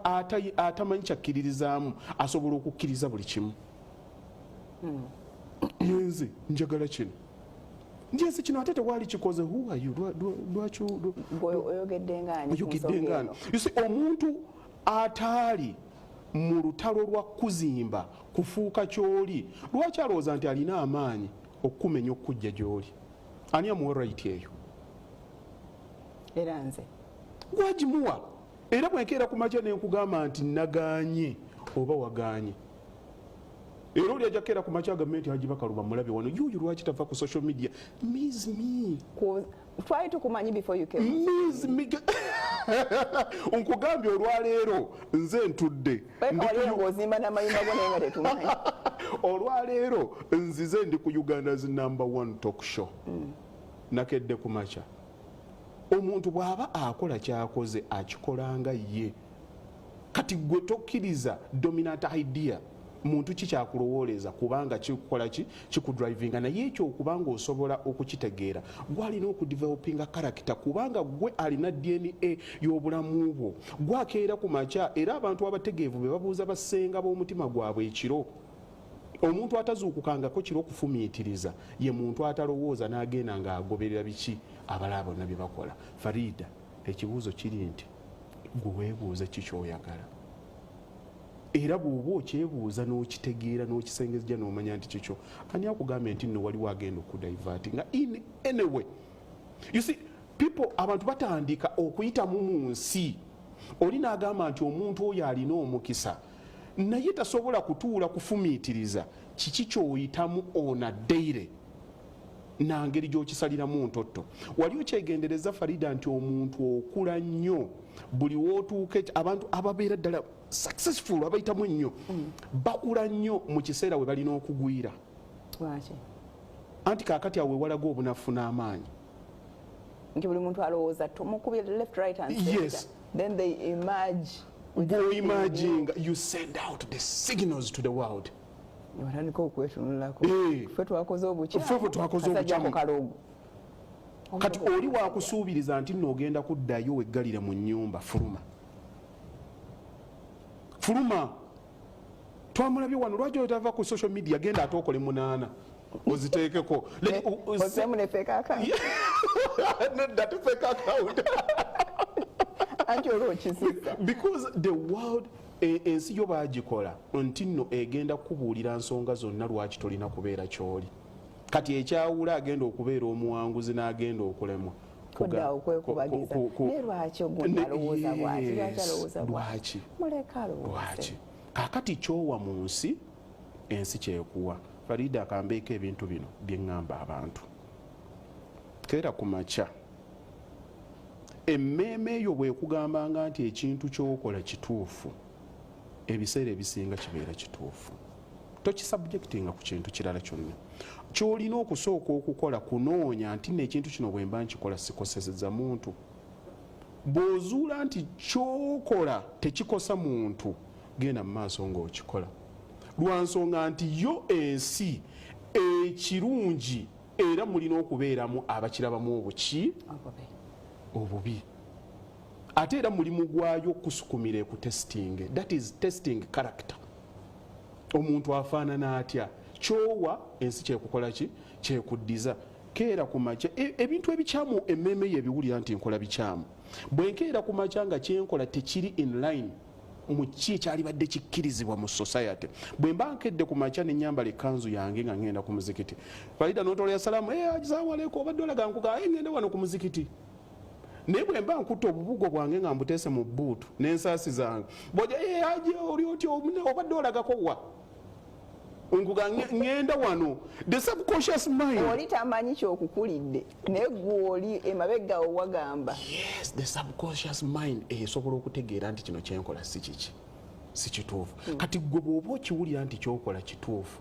atamanyi kyakkiririzaamu asobola okukkiriza buli kimu. Yenze njagala kino. Njensi kino ate tewali kikoze. Who are you? Lwaki oyogedde ng'ani? You see, omuntu ataali mu lutalo lwa kuzimba kufuuka kyoli lwaki alowooza nti alina amaanyi okukumenya okujja gy'oli? Ani amuwa right eyo? Era nze gwagimuwa. Era bwenkeera ku makya nenkugamba nti nagaanye oba wagaanye. Era oli ajja keera ku makya agambe nti Haji Bakaluba mulabe wano yuyu lwaki tava ku social media. Miss me. Try to kumanyi before you came. Miss me. Onkugambye olwaleero nze ntudde. Olwaleero nzize ndi ku Uganda's #1 talk show. Nakedde ku makya. Omuntu bw'aba akola kyakoze akikolanga ye. Kati gwe tokkiriza dominant idea. Muntu kikyakulowooleza kubanga kikola ki kikudrivinga naye ekyo okubanga osobola okukitegeera gwalina okudevelopinga character kubanga gwe alina DNA y'obulamu bwo gwakeera ku makya era abantu abategeevu be babuuza basenga b'omutima gwabwe ekiro. Omuntu atazuukukangako kiro okufumiitiriza ye muntu atalowooza n'agenda ng'agoberera biki abalala bonna bye bakola. Farida, ekibuuzo kiri nti gwe weebuuze ki ky'oyagala. Era bw'oba okyebuuza n'okitegeera n'okisengezja n'omanya nti kikyo ani akugambye nti nno waliwo agenda okudivert nga in anyway. You see, people abantu batandika okuyitamu mu nsi oli n'agamba nti omuntu oyo alina omukisa naye tasobola kutuula kufumiitiriza kiki ky'oyitamu on a daily nangeri gy'okisaliramu ntotto. Wali okyegendereza Farida nti omuntu okula nnyo buli wootuuke abantu ababeera ddala successful abayitamu ennyo bakula nnyo mu kiseera we balina okugwira. Anti kaakati awe walaga obunafu n'amaanyi nti buli muntu alowooza tumukubye left right and center. Yes. Then they emerge. Imagine you send out the signals to the world. Watandika okwetunulako. Ffe twakoze obukyamu. Kati oli waakusuubiriza nti nno ogenda kuddayo weggalira mu nnyumba fuluma. fuluma twamulabye wano lwaki otava ku social media genda ate okole 8 oziteekeko because the world ensi yo bagikola nti nno egenda kubuulira nsonga zonna lwaki tolina kubeera kyoli kati ekyawula agenda okubeera omuwanguzi n'agenda okulemwa lwaki kakati kyowa mu nsi ensi kyekuwa Farida akambeeko ebintu bino byeŋŋamba abantu keera ku makya emmeeme eyo bwekugambanga nti ekintu kyokola kituufu ebiseera ebisinga kibeera kituufu tokisubjectinga ku kintu kirala kyonna kyolina okusooka okukola kunoonya nti nekintu kino bwe mba nkikola sikosezeza muntu bw'ozuula nti kyokola tekikosa muntu genda mu maaso ng'okikola lwa nsonga nti yo ensi ekirungi era mulina okubeeramu abakirabamu obubi ate era mulimu gwayo okusukumira ekutesting, that is testing character. Omuntu afaanana atya kyowa ensi kyekukola ki kyekuddiza keera ku makya ebintu ebikyamu emmeeme yebiwulira nti nkola bikyamu bwe nkeera ku makya nga kyenkola tekiri in line mu ki ekyalibadde kikkirizibwa mu society bwe mba nkedde ku makya nenyambala ekkanzu yange nga ngenda ku muzikiti Farida n'otolera salaamu asalamualaikum obadde olaga nkuga ngende wano ku muzikiti naye bwe mba nkutte obubugo bwange nga mbuteese mu bbuutu n'ensaasi zange bw'ojja aje oli otya obadde olagako wa nkuga ngenda wano the subconscious mind oli tamanyi kyokukulidde naye gwe oli emabega owagamba yes the subconscious mind esobola okutegeera nti kino kyenkola si kiki si kituufu kati gwe bw'oba okiwulira nti kyokola kituufu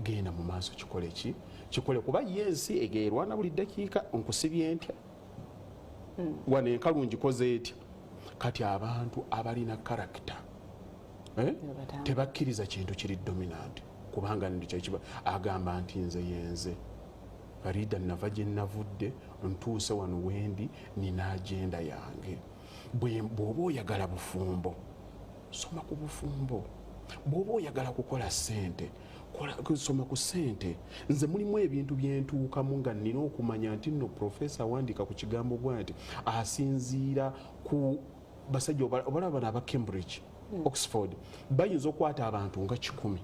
genda mu maaso kikole ki kikole kuba yensi egeerwana buli ddakiika nkusibye ntya wano enkalungi koze etya kati abantu abalina karakita tebakkiriza kintu kiri dominant kubanga ndikyekiba agamba nti nze yenze Farida nava gye navudde ntuuse wano wendi nina agenda yange bw'oba oyagala bufumbo soma ku bufumbo bw'oba oyagala kukola ssente soma ku ssente nze mulimu ebintu byentuukamu nga nina okumanya nti nno profesa wandika ku kigambo bwa nti asinziira ku basajja obalaba bano aba Cambridge Oxford bayinza okwata abantu nga 10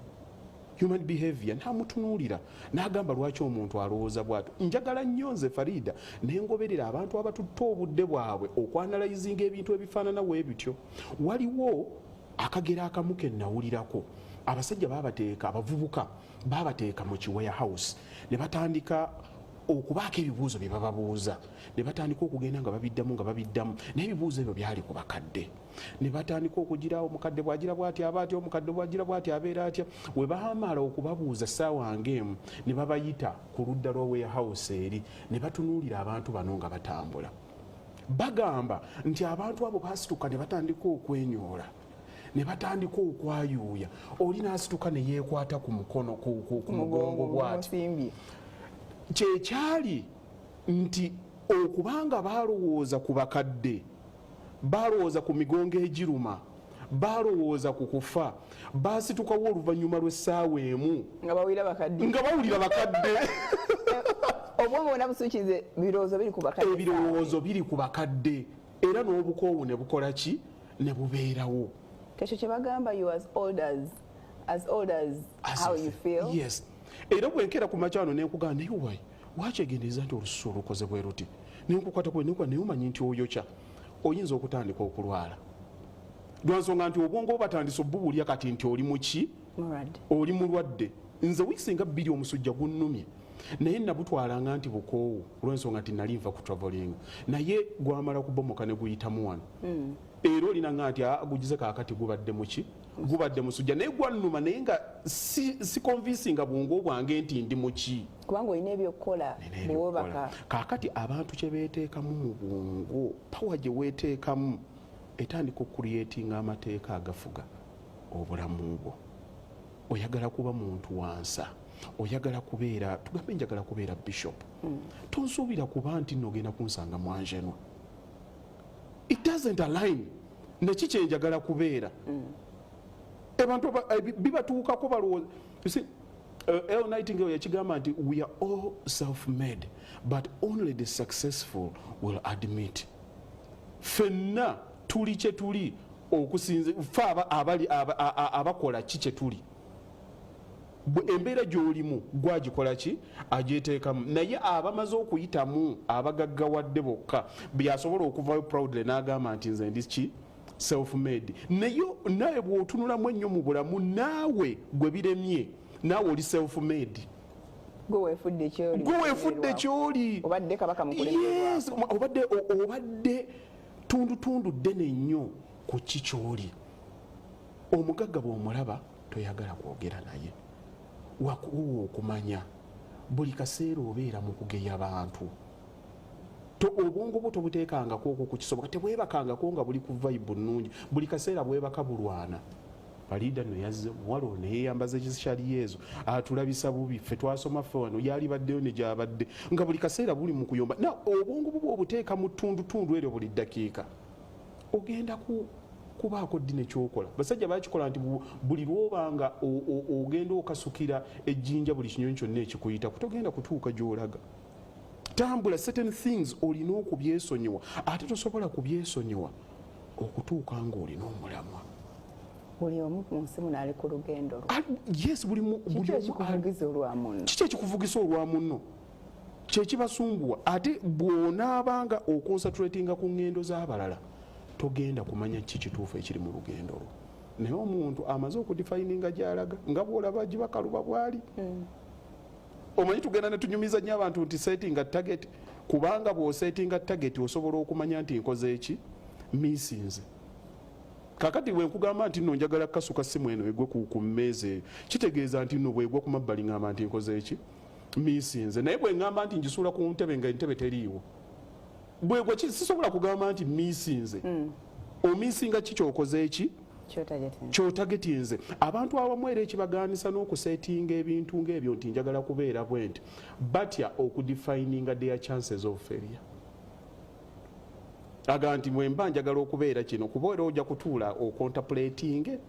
human behavior namutunuulira n'agamba lwaki omuntu alowooza bw'atyo njagala nnyo nze Farida nengoberera abantu abatutta obudde bwabwe okwanalayizinga ebintu ebifaanana weebityo waliwo akagera akamu ke nnawulirako abasajja babateeka abavubuka babateeka mu warehouse ne batandika okubaako ebibuuzo bye bababuuza ne batandika okugenda nga babiddamu n'ebibuuzo ebyo byali ku bakadde ne batandika okugira omukadde bwagira bw'ati aba atya omukadde bwagira bw'ati abeera atya we baamala okubabuuza ssaawa ng'emu ne babayita ku ludda lwa warehouse eri ne batunuulira abantu bano nga batambula bagamba nti abantu abo baasituka ne batandika okwenyoola ne batandika okwayuuya oli n'asituka ne yeekwata ku mukono ku mugongo bw'ati kyekyali nti okubanga balowooza ku bakadde balowooza ku migongo egiruma balowooza ku kufa baasitukawo oluvannyuma lw'essaawa emu nga bawulira bakadde obwongo bwonna busuukize birowoozo biri ku bakadde ebirowoozo biri ku bakadde era n'obukoowu ne bukola ki ne bubeerawo tekyo kye bagamba you as old as how you feel. Yes. Era bwenkera ku makyano nenkugana naye wayi wakyegendereza nti olususu olukoze bwe ruti nenkukwata kwe nenkuba naye omanyi nti oyokya oyinza okutandika okulwala lwansonga nti obwongo obatandisa obubulya kati nti oli muki oli mulwadde nze wiisinga 2 omusujja gunnumye naye nabutwalanga nti bukoowu olwensonga nti nali nva ku traveling naye gwamala kubomoka ne guyitamu wano era olina nga nti gugize kaakati gubadde muki gubadde musujja naye gwannuma naye nga si convincinga bwongo bwange nti ndi muki kubanga olina ebyokukola bwobaka kaakati abantu kye beeteekamu mu bwongo pawa gye weeteekamu etandika okucreatinga amateeka agafuga obulamu bwo oyagala kuba muntu wansa oyagala kubeera tugambe njagala kubeera bishop tonsuubira kuba nti nogenda kunsanga mwanjenwa it doesn't align neki kyenjagala kubeera abantu bibatuukako balowooza. You see, El Nightingale yakigamba nti we are all self-made but only the successful will admit. Ffenna tuli kye tuli okusinze fe abakola ki kye tuli. Embeera gy'olimu gwagikola ki agyeteekamu, naye abamaze okuyitamu abagaggawadde bokka byasobola okuvayo proudly n'agamba nti nze ndi ki self-made. Naye bw'otunulamu ennyo mu bulamu naawe gwe biremye naawe oli self-made. Gwe weefudde ky'oli. Obadde kabaka mukulemberwako. Obadde tundutundu ddene nnyo ku ki ky'oli. Omugagga bw'omulaba toyagala kwogera naye. Wakuwa okumanya buli kaseera obeera mu kugeya bantu. Obwongo bwo tobuteekangako okwo ku kisoboka, tebwebakangako nga buli ku vibe nnungi, buli kaseera bwebaka bulwana. Balida no yazze muwala ono yeyambaza ekishali yezo atulabisa bubi, ffe twasoma ffe wano yali baddeyo ne gyabadde nga buli kaseera buli mu kuyomba. Na obwongo bwo obuteeka mu ttundutundu eryo buli ddakiika ogenda kubaako ddi nekyokola. Basajja bakikola nti buli lwobanga ogenda okasukira ejjinja buli kinyonyi kyonna ekikuyita kutogenda kutuuka gy'olaga. Tambula, certain things olina okubyesonyiwa ate tosobola kubyesonyiwa okutuuka ng'olina omulamwa. Buli omu ku nsi muno ali ku lugendo lwe. Yes, kiki ekikuvugisa olwa munno? Kiki ekikuvugisa olwa munno? Kye kibasumbuwa. Ate bw'onaabanga okonsatratinga ku ngendo z'abalala togenda kumanya kiki kituufu ekiri mu lugendo lwo. Naye omuntu amaze okudifayininga gy'alaga nga bw'olaba gibakaluba bw'ali. Omanyi tugenda ne tunyumiza nnyo abantu nti settinga target, kubanga bw'osettinga target osobola okumanya nti nkoze eki miisinze. Kakati bwe nkugamba nti nno njagala kasuka simu eno egwe ku mmeeza eyo, kitegeeza nti nno bw'egwa ku mabbali ngamba nti nkoze eki miisinze. Naye bwe ngamba nti njisuula ku ntebe nga entebe teriiwo, bw'egwa sisobola kugamba nti miisinze. Omiisinga ki kyokoze eki kyotagetinze. Abantu abamu era ekibaganisa n'okusetinga ebintu ng'ebyo nti njagala kubeera bwe nti batya okudefininga their chances of failure. Aga nti mwemba njagala okubeera kino kuba era ojja kutuula ocontemplating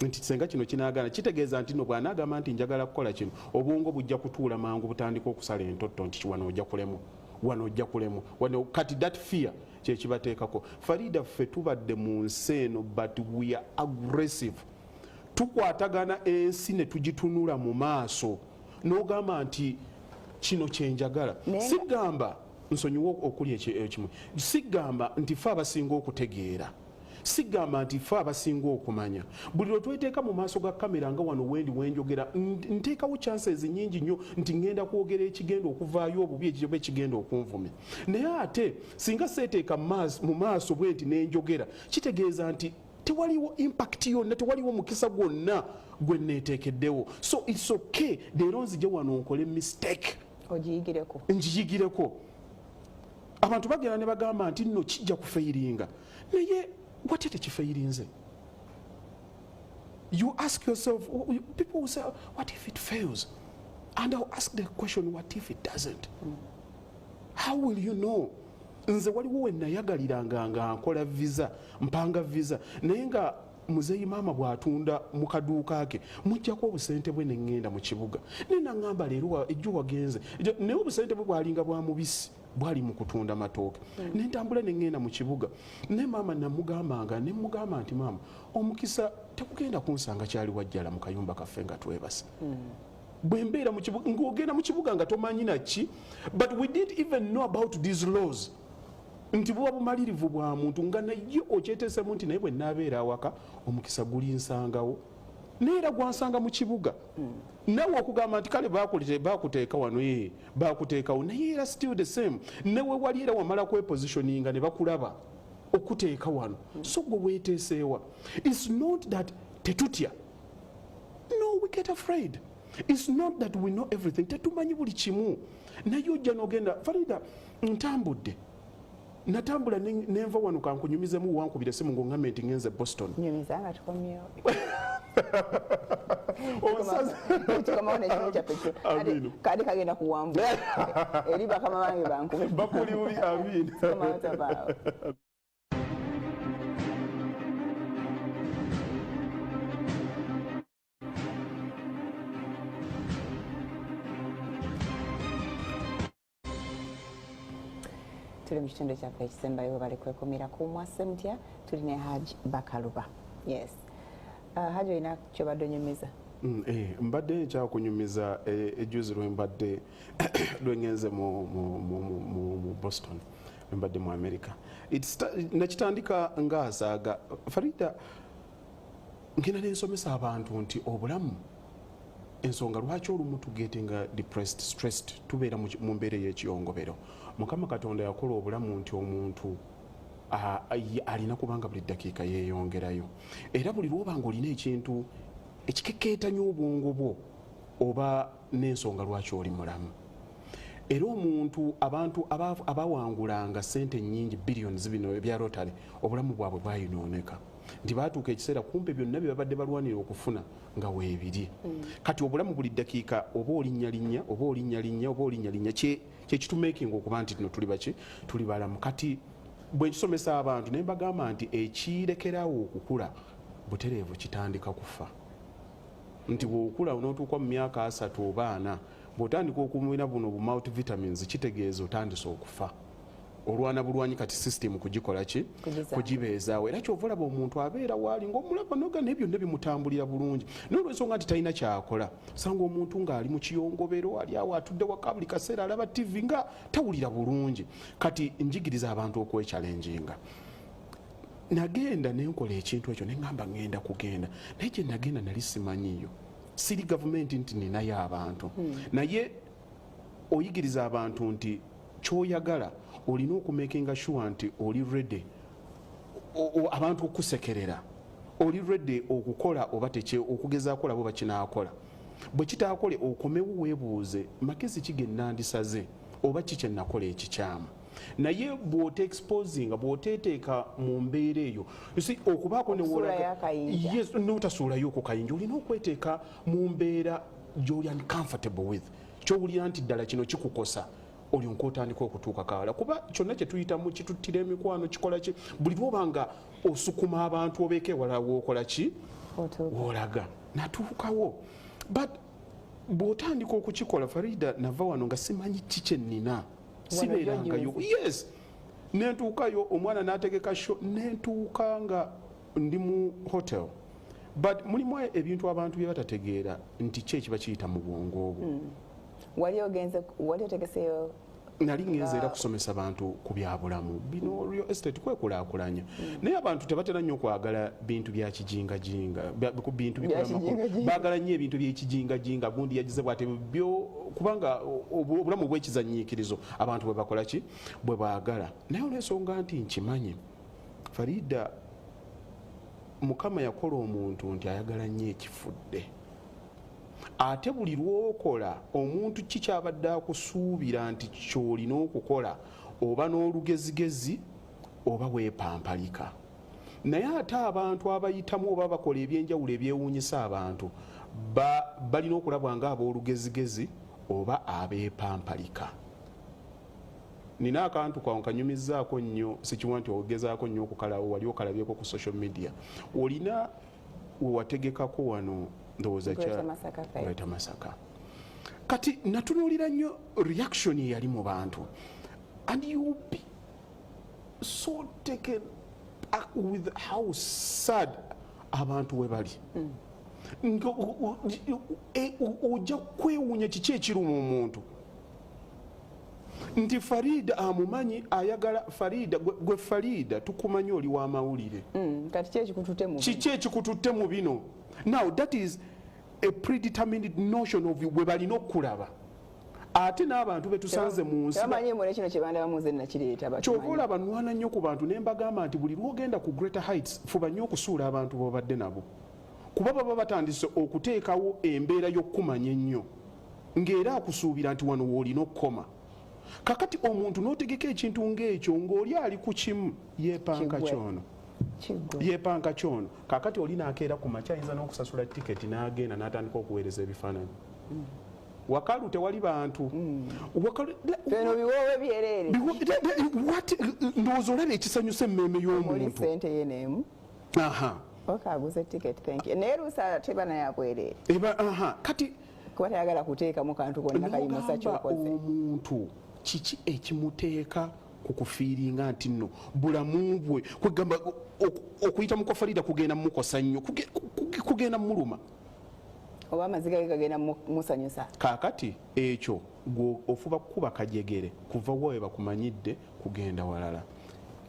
nti senga kino kinaagana, kitegeeza nti no bw'anaagamba nti njagala kukola kino obwongo bujja kutuula mangu butandika okusala entotto nti wano ojja kulemu, wano ojja kulemu, wano kati that fear kyekibateekako. Farida ffe tubadde mu nsi eno but we are aggressive. Tukwatagana ensi ne tugitunula mu maaso n'ogamba nti kino kyenjagala. Sigamba nsonyiwa okuli ekimu, sigamba nti ffe abasinga okutegeera, sigamba nti ffe abasinga okumanya. Buli lwe tweteeka mu maaso ga kamera nga wano wendi wenjogera nteekawo chances nyingi nnyo nti ngenda kwogera ekigenda okuvaayo obubi ekiba ekigenda okunvumya. Naye ate singa seeteeka mu maaso bwe nti nenjogera, kitegeeza nti tewaliwo impact yonna, tewaliwo mukisa gwonna gwe neeteekeddewo. So it's okay leero nzije wano nkole mistake ogiyigireko, njiyigireko. Abantu bagenda ne bagamba nti nno kijja kufeyiringa, naye wate tekifeyirinze. You ask yourself, people will say, what if it fails? And I'll ask the question, what if it doesn't? How will you know? Nze waliwo we nayagaliranga nga nkola visa, mpanga visa, naye nga muzeeyi maama bw'atunda mu kaduuka ke mujjako obusente bwe ne ngenda mu kibuga. Naye naŋŋamba leero ejjo wagenze, naye obusente bwe bwalinga bwa mubisi bwali mu kutunda matooke. Ne ntambula ne ngenda mu kibuga, ne maama namugambanga ne mugamba nti maama omukisa tekugenda kunsanga kyali wajjala mu kayumba kaffe nga twebase. Bwe mbeera mu kibuga ng'ogenda mu kibuga nga tomanyi naki, but we didn't even know about these laws. Nti buba bumalirivu bwa muntu nga naye okyeteesemu nti naye bwe naabeera awaka omukisa gulinsangawo, naye era gwansanga mu kibuga. Nawe okugamba nti kale baakuteeka wano, baakuteekawo, naye era still the same. Newe wali era wamala kwepositioninga ne bakulaba okuteeka wano. So gwe weeteeseewa. It's not that tetutya. No, we get afraid. It's not that we know everything. Tetumanyi buli kimu. Naye ojja n'ogenda, Farida, ntambudde. Natambula nenva wano kankunyumizemu wankubira simu ng'oŋŋambe nti ngenze Boston. Nyumiza nga tukomyewo. Omusaza kadi kagenda kuwambula eri bakama bange bankube bakuli bubi. Amiina. tuli mu kitundu kyaffe ekisembayo bali kwekumira ku mwase mutya tuli ne Hajj Bakaluba. Yes. Hajj olina kyobadde onyumiza? Mbadde nkyakunyumiza ejjuzi lwembadde lwengenze mu Boston, lwembadde mu America. Nakitandika ngaasaaga Farida ngenda nensomesa abantu nti obulamu ensonga lwaki olumu tugetinga depressed, stressed, tubeera mu mbeera y'ekiyongobero. Mukama Katonda yakola obulamu nti omuntu alina kubanga buli ddakiika yeeyongerayo, era buli lwobanga olina ekintu ekikekeetanya obwongo bwo oba n'ensonga lwaki oli mulamu. Era omuntu abantu abawangulanga ssente nnyingi billions bino ebya Rotary obulamu bwabwe bwayinooneka nti baatuuka ekiseera kumpe byonna bye babadde balwanira okufuna nga weebiri. Kati obulamu buli ddakiika oba olinnyalinnya oba olinnyalinnya oba olinnyalinnya kyekitumakinga okuba nti tino tuli baki tuli balamu. Kati bwe nkisomesa abantu ne mbagamba nti ekirekerawo okukula butereevu kitandika kufa. Nti bw'okula n'otuuka mu myaka 3 oba 4 bw'otandika okumira buno bu multivitamins kitegeeza otandise okufa. Olwana bulwanyi kati system kugikola ki kugibeezaawo. Era kyova olaba omuntu abeera waali ng'omulaba noga n'ebyo ne bimutambulira bulungi n'olwensonga nti talina kyakola. Osanga omuntu ng'ali mu kiyongobero ali awo atudde waka buli kaseera alaba TV nga tawulira bulungi. Kati njigiriza abantu okwekyalenjinga. Nagenda nenkola ekintu ekyo nengamba ngenda kugenda naye gye nagenda nali simanyiyo, siri gavumenti nti ninayo abantu naye oyigiriza abantu nti kyoyagala olina okumakinga sure nti oli ready abantu okusekerera, oli ready okukola oba okugezaako labo bakinakola. Bwe kitaakole okomewo weebuuze magezi kigennandisaze oba kikye nakola ekikyamu. Naye bw'ote exposing bw'oteteeka mu mbeera eyo okubaako yes n'otasuulayo ku kayinja olina okweteeka mu mbeera gy'oli uncomfortable with, kyowulira nti ddala kino kikukosa olyoka otandika okutuuka kawala. Kuba kyonna kye tuyitamu kituttira emikwano kikola ki buli lwobanga osukuma abantu obeeko ewala wookola ki wolaga natuukawo. But bw'otandika okukikola Farida nava wano nga simanyi kikye nnina sibeerangayo. Yes, nentuukayo omwana n'ategeka show nentuuka nga ndi mu hotel. But mulimu ebintu abantu bye batategeera nti ki ekiba kiyita mu bwongo obwo. Wali otegeseyo? Nali ngenze era kusomesa abantu ku byabulamu bino real estate kwekulaakulanya. Naye abantu tebatera nnyo okwagala bintu bya kijingajinga, ku bintu baagala nnyo ebintu by'ekijingajinga gundi yagize bwate byo kubanga obulamu bw'ekizanyiikirizo abantu bwe bakola ki bwe baagala. Naye olw'ensonga nti nkimanyi Farida Mukama yakola omuntu nti ayagala nnyo ekifudde. Ate buli lwokola omuntu kikyabadde akusuubira nti kyolina okukola oba n'olugezigezi oba weepampalika. Naye ate abantu abayitamu oba bakola ebyenjawulo ebyewuunyisa abantu balina okulabwa nga ab'olugezigezi oba abeepampalika. Nina akantu kawo kanyumizaako nnyo, sikiwa nti ogezaako nnyo okukalawo wali okalabyeko ku social media. Olina wewategekako wano ndowooza Greater Masaka. Kati natunuulira nnyo reaction eyali mu bantu. And you be so taken with how sad abantu we bali. Ojja kwewuunya kiki ekiruma omuntu. Nti Farida amumanyi ayagala Farida gwe Farida tukumanyi oli wa mawulire. Kati kiki ekikututte mu bino. Now that is a predetermined notion of we balina okulaba. Ate n'abantu betusanze mu nsi kyova olaba nwana nnyo ku bantu ne mbagamba nti buli lwogenda ku Greater Heights fuba nnyo okusuula abantu b'obadde nabo, kuba baba batandise okuteekawo embeera y'okumanya ennyo ng'era akusuubira nti wano w'olina okukoma. Kakati omuntu n'otegeka ekintu ng'ekyo ng'oli ali ku kimu yeepanka kyono. Yeepanka kyono kakati oli nakeera ku makya ayinza n'okusasula tiketi n'agenda n'atandika okuweereza ebifaananyi. Wakalu tewali bantu. Bino biwoowe byereere. Ndowooza olaba ekisanyusa emmeeme y'omuntu. Sente yeneemu. Okaaguze tiketi thank you. Naye luusa teba naye abwereere. Kati kuba tayagala kuteekamu kantu konna kayimusa ky'okoze. Omuntu kiki ekimuteeka kukufiiringa nti nno bulamu bwe kwegamba okuyita mukofalida kugenda mukosa nnyo kugenda muluma oba amaziga ge gagenda musanyusa kaakati ekyo ofuba kuba kajegere kuva wowe bakumanyidde kugenda walala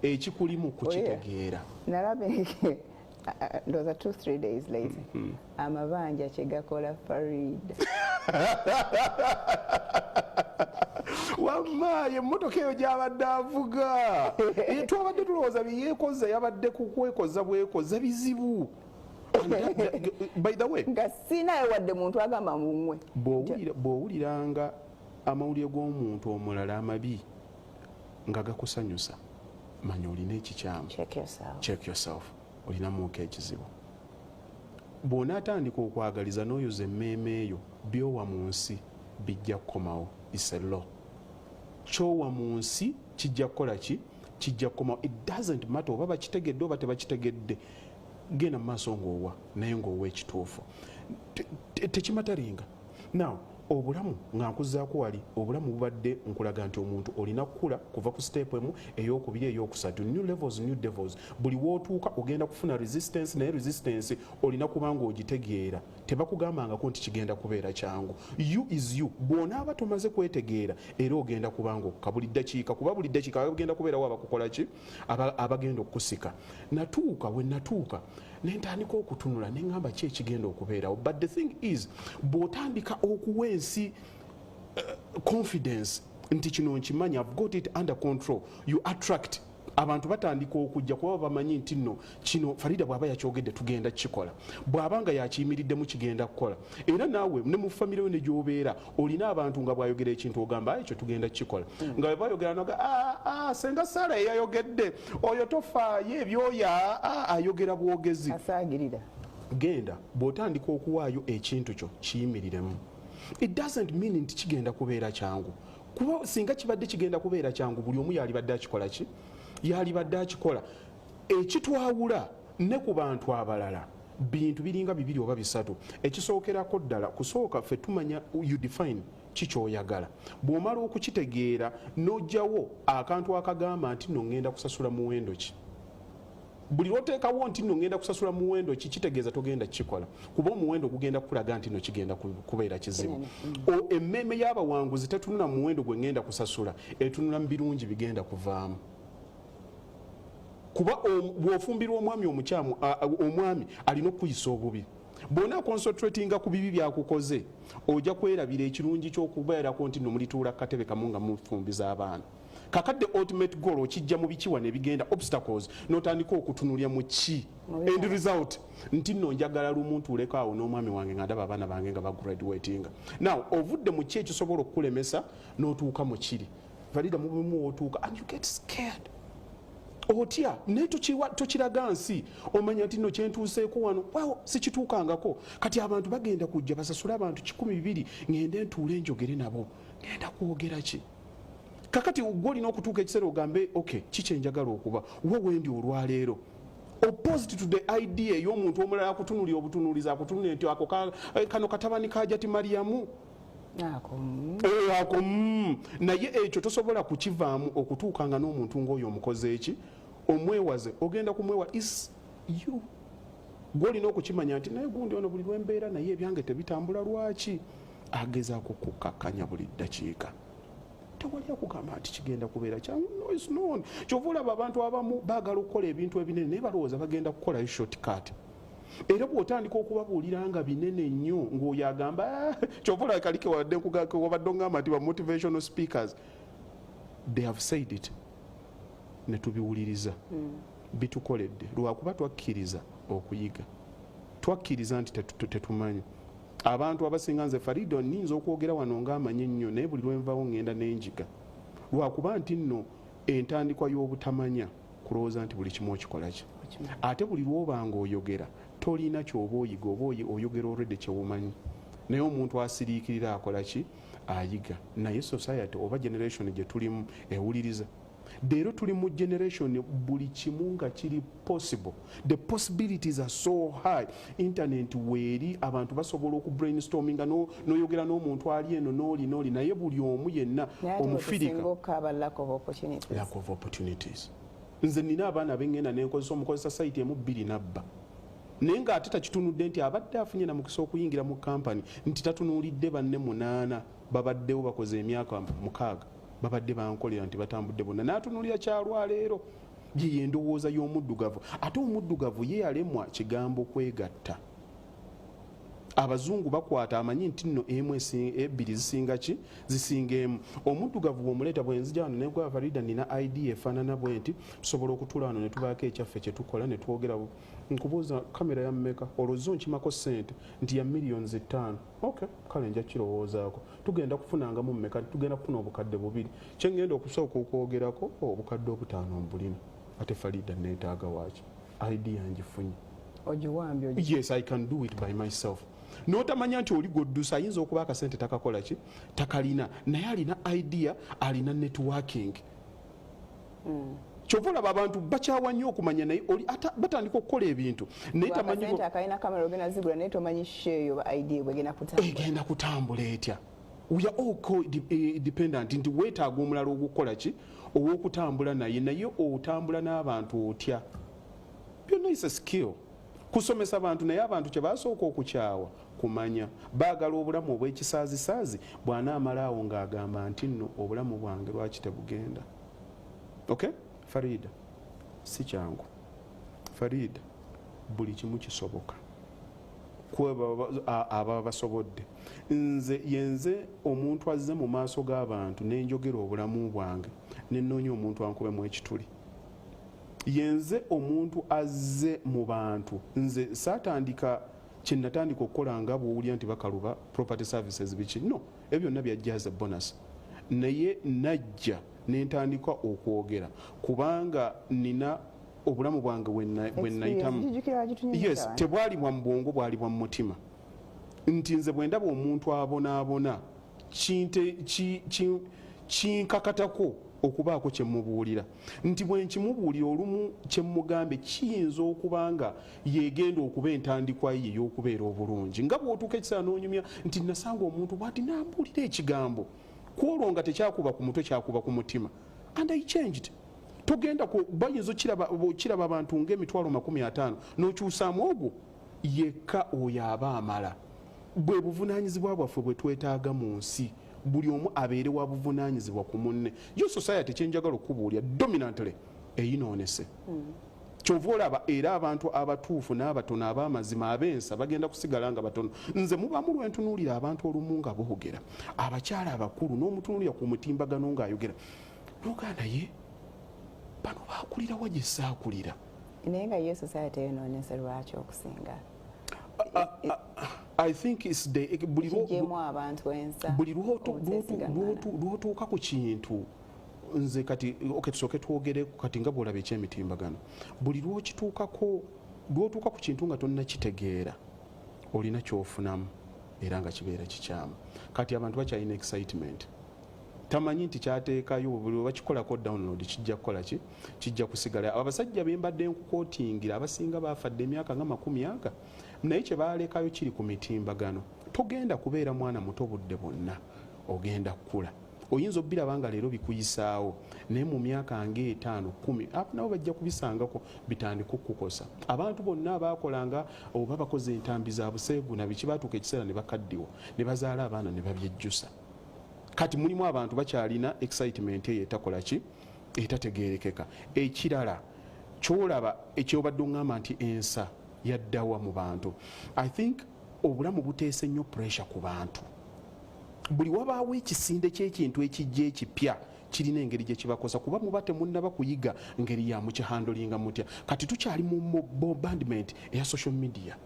ekikulimu kukitegeera nalabe ndowooza 2-3 days later amabanja kyegakola Farid wamma emmotoka eyo gyabadde avuga twabadde tulowooza byeyekoza yabadde kukwekoza bwekoza bizibu by the way nga sinayo wadde muntu agamba mumwe bw'owuliranga amawulire g'omuntu omulala amabi nga gakusanyusa manya olina ekikyamu check yourself olinamuuka ekizibu bw'onaatandika okwagaliza n'oyoza emmeeme eyo byowa mu nsi bijja kukomawo iselo kyowa mu nsi kijja kukola ki kijja kukomawo it doesn't matter oba bakitegedde oba tebakitegedde genda mu maaso ng'owa naye ng'owa ekituufu tekimataringa now obulamu nga nkuzaako wali obulamu bubadde nkulaga nti omuntu olina kukula kuva ku step emu eyokubiri eyokusatu new levels new devils buli wootuuka ogenda kufuna resistance naye resistance olina kubanga ogitegeera tebakugambangako nti kigenda kubeera kyangu you is you bw'onaaba tomaze kwetegeera era ogenda kubanga okka buli ddakiika kuba buli ddakiika bagenda kubeerawo abakukola ki abagenda okukusika natuuka we natuuka nentandika okutunula neŋŋamba ki ekigenda okubeerawo but the thing is bw'otandika okuwa ensi confidence nti kino nkimanya I've got it under control you attract abantu batandika okujja kuba bamanyi nti nno kino Farida bw'aba yakyogedde tugenda kukikola bw'abanga yakiyimiriddemu kigenda kukola era naawe ne mu famire yo ne gy'obeera olina abantu nga bw'ayogera ekintu ogamba ekyo tugenda kukikola nga bayogera noga senga Sara yayogedde oyo tofaayo ebyoya ayogera bwogezi asaagirira genda bw'otandika okuwaayo ekintu kyo kiyimiriremu it doesn't mean nti kigenda kubeera kyangu kuba singa kibadde kigenda kubeera kyangu buli omu yalibadde akikola ki yalibadde akikola ekitwawula ne ku bantu abalala bintu biringa bibiri oba bisatu ekisookerako ddala kusooka ffe tumanya you define kikyoyagala bw'omala okukitegeera n'ojjawo akantu akagamba nti nno ŋŋenda kusasula muwendo ki buli lwoteekawo nti nno ŋŋenda kusasula muwendo ki kitegeeza togenda kukikola kuba omuwendo gugenda kukulaga nti nno kigenda kubeera kizibu emmeeme y'abawanguzi tetunula muwendo gwe ŋŋenda kusasula etunula mu birungi bigenda kuvaamu kuba bw'ofumbirwa omwami omukyamu omwami alina okuyisa obubi bw'ona concentratinga ku bibi byakukoze ojja kwerabira ekirungi ky'okubeerako nti nno mulituula katebe kamu nga mufumbiza abaana kakadde ultimate goal okijja mu bikiwa ne bigenda obstacles n'otandika okutunulya mu ki end result nti nno njagala lumuntu uleko awo n'omwami wange nga ndaba abaana bange nga bagraduatinga now ovudde mu ki ekisobola okukulemesa n'otuuka mu kiri Farida mubimu otuuka and you get scared otya naye tokiraga nsi omanya nti nno kyentuuseeko wano wawo sikituukangako kati abantu bagenda kujja basasule abantu 1,200 ngende ntuule njogere nabo ngenda kwogera ki kakati gwe olina okutuuka ekiseera ogambe okay kikyenjagala okuba we wendi olwaleero opposite to the idea ey'omuntu omulala akutunulira obutunulizi akutunulira nti ako kano katabani ka Jati Mariamu ako naye ekyo tosobola kukivaamu okutuukanga n'omuntu ng'oyo omukoze eki omwewaze ogenda kumwewa is you gw'olina okukimanya nti naye gundi ono buli lwembeera naye ebyange tebitambula lwaki agezaako kukakkanya buli ddakiika tewali akugamba nti kigenda kubeera kyangu noise non kyova olaba abantu abamu baagala okukola ebintu ebinene naye balowooza bagenda kukolayo shortcut era bw'otandika okubabuulira nga binene nnyo ng'oyo agamba kyova olaba kalike wabadde ongamba nti ba motivational speakers they have said it ne tubiwuliriza bitukoledde lwakuba twakkiriza okuyiga twakkiriza nti tetumanyi abantu abasinga nze Farida nninza okwogera wano ng'amanyi ennyo naye buli lwenvawo ngenda n'enjiga lwakuba nti nno entandikwa y'obutamanya kulowooza nti buli kimu okikola ki ate buli lw'obanga oyogera tolina ky'oba oyiga oba oyogera olwedde kyewumanyi naye omuntu asiriikirira akola ki ayiga naye society oba generation gye tulimu ewuliriza leero tuli mu generation buli kimu nga kiri possible. The possibilities are so high. Internet weeri abantu basobola okubrainstorminga n'oyogera n'omuntu ali eno n'oli naye buli omu yenna omufirika. Lack of opportunities. Nze nina abaana bengenda nenkozesa omukozesa site emu 2 nabba. Naye ng'ate takitunudde nti abadde afunye na mukisa okuyingira mu kampani nti tatunuulidde banne 8 babaddewo bakoze emyaka 6 babadde bankolera nti batambudde bonna n'atunuulira kyalwaleero ye endowooza y'omuddugavu. Ate omuddugavu ye yalemwa kigambo kwegatta. Abazungu bakwata amanyi nti nno emu 2 zisinga ki zisinga emu. Omuddugavu bw'omuleeta bwenzija wano negwa Farida nina ID efaanana bwe nti tusobola okutuula wano ne tubaako ekyaffe kye tukola ne twogera nkubuuza kamera ya mmeka olwozo nkimako ssente nti ya millions 5. Okay, kale nja kirowoozaako tugenda kufunangamu mmeka tugenda kufuna obukadde 2 kyengenda okusooka okwogerako obukadde 5 mbulina ate Farida neetaaga waaki ID yangifunye ogiwambye. Yes, I can do it by myself. N'otamanya nti oli goddusa ayinza okuba akasente takakola ki takalina naye alina idea alina networking. Kyova olaba abantu bakyawa nnyo okumanya naye oli batandika okukola ebintu naye tamanyi akalina kamera ogenda zigula naye tomanyi sheeyo ba idea bwegenda kutambula etya. We are all dependent nti weetaaga omulala ogukola ki ow'okutambula naye otambula n'abantu otya. Byonna is a skill. Kusomesa abantu naye abantu kye basooka okukyawa kumanya baagala obulamu obw'ekisaazisaazi bw'anaamalaawo ng'agamba nti nno obulamu bwange lwaki tebugenda. Okay? Farida si kyangu. Farida buli kimu kisoboka ababa basobodde. Yenze omuntu azze mu maaso g'abantu nenjogera obulamu bwange nenoonya omuntu ankubemu ekituli. Yenze omuntu azze mu bantu nze saatandika kyenatandika okukola nga bw'owulira nti bakaluba property services biki no ebyo byonna byajja as a bonus naye najja nentandika okwogera kubanga nina obulamu bwange bwe nayitamu. Yes, tebwali bwa mbwongo bwali bwa mutima nti nze bwe ndaba omuntu abonaabona kinkakatako okubaako kye mubuulira nti bwe nkimubuulira olumu kye mugambe kiyinza okuba nga yegenda okuba entandikwa ye ey'okubeera obulungi nga bw'otuuka ekiseera n'onyumya nti nasanga omuntu bw'ati nambuulira ekigambo kwolwo nga tekyakuba ku mutwe kyakuba ku mutima and I changed. Togenda bayinza okiraba abantu ng'emitwalo 50 n'okyusaamu ogwo yekka oyo aba amala. Bwe buvunaanyizibwa bwaffe bwe twetaaga mu nsi buli omu abeere wa buvunaanyizibwa ku munne. Yo society kyenjagala okubuulya dominantly eyinoonese. Kyova olaba era abantu abatuufu n'abatono ab'amazima ab'ensa bagenda kusigala nga batono. Nze mubamu lwentunuulira abantu olumu nga boogera abakyala abakulu n'omutunuulira ku mutimbagano ng'ayogera nogaa naye bano baakulira wa gye saakulira. Naye nga ye society eyonoonese lwaki okusinga? I think it's buli lwotuuka ku kintu nze kati tusooke twogere kati nga bw'olaba ekyemitimbagano buli lwotuuka ku kintu nga tonnakitegeera olina kyofunamu era nga kibeera kikyamu. Kati abantu bakyalina excitement tamanyi nti kyateekayo buli bakikolako download kijja kukola ki kijja kusigala. Abasajja bembadde nkukootingira abasinga baafadde emyaka nga 10 naye kye baalekayo kiri ku mitimbagano. Togenda kubeera mwana muto budde bwonna ogenda kukula. Oyinza obiraba nga leero bikuyisaawo naye mu myaka nga 5, 10 nabo bajja kubisangako bitandika okukukosa. Abantu bonna abaakolanga oba bakoze entambi za buseegu na biki baatuuka ekiseera ne bakaddiwa ne bazaala abaana ne babyejjusa. Kati mulimu abantu bakyalina excitement eyo etakola ki etategeerekeka. Ekirala kyolaba ekyobadde oŋŋamba nti ensa yaddawa mu bantu. I think obulamu buteese nnyo pressure ku bantu. Buli wabaawo ekisinde ky'ekintu ekijja ekipya kirina engeri gye kibakosa kuba muba temunnaba kuyiga ngeri ya mukihandolinga mutya. Kati tukyali mu bombardment eya social media.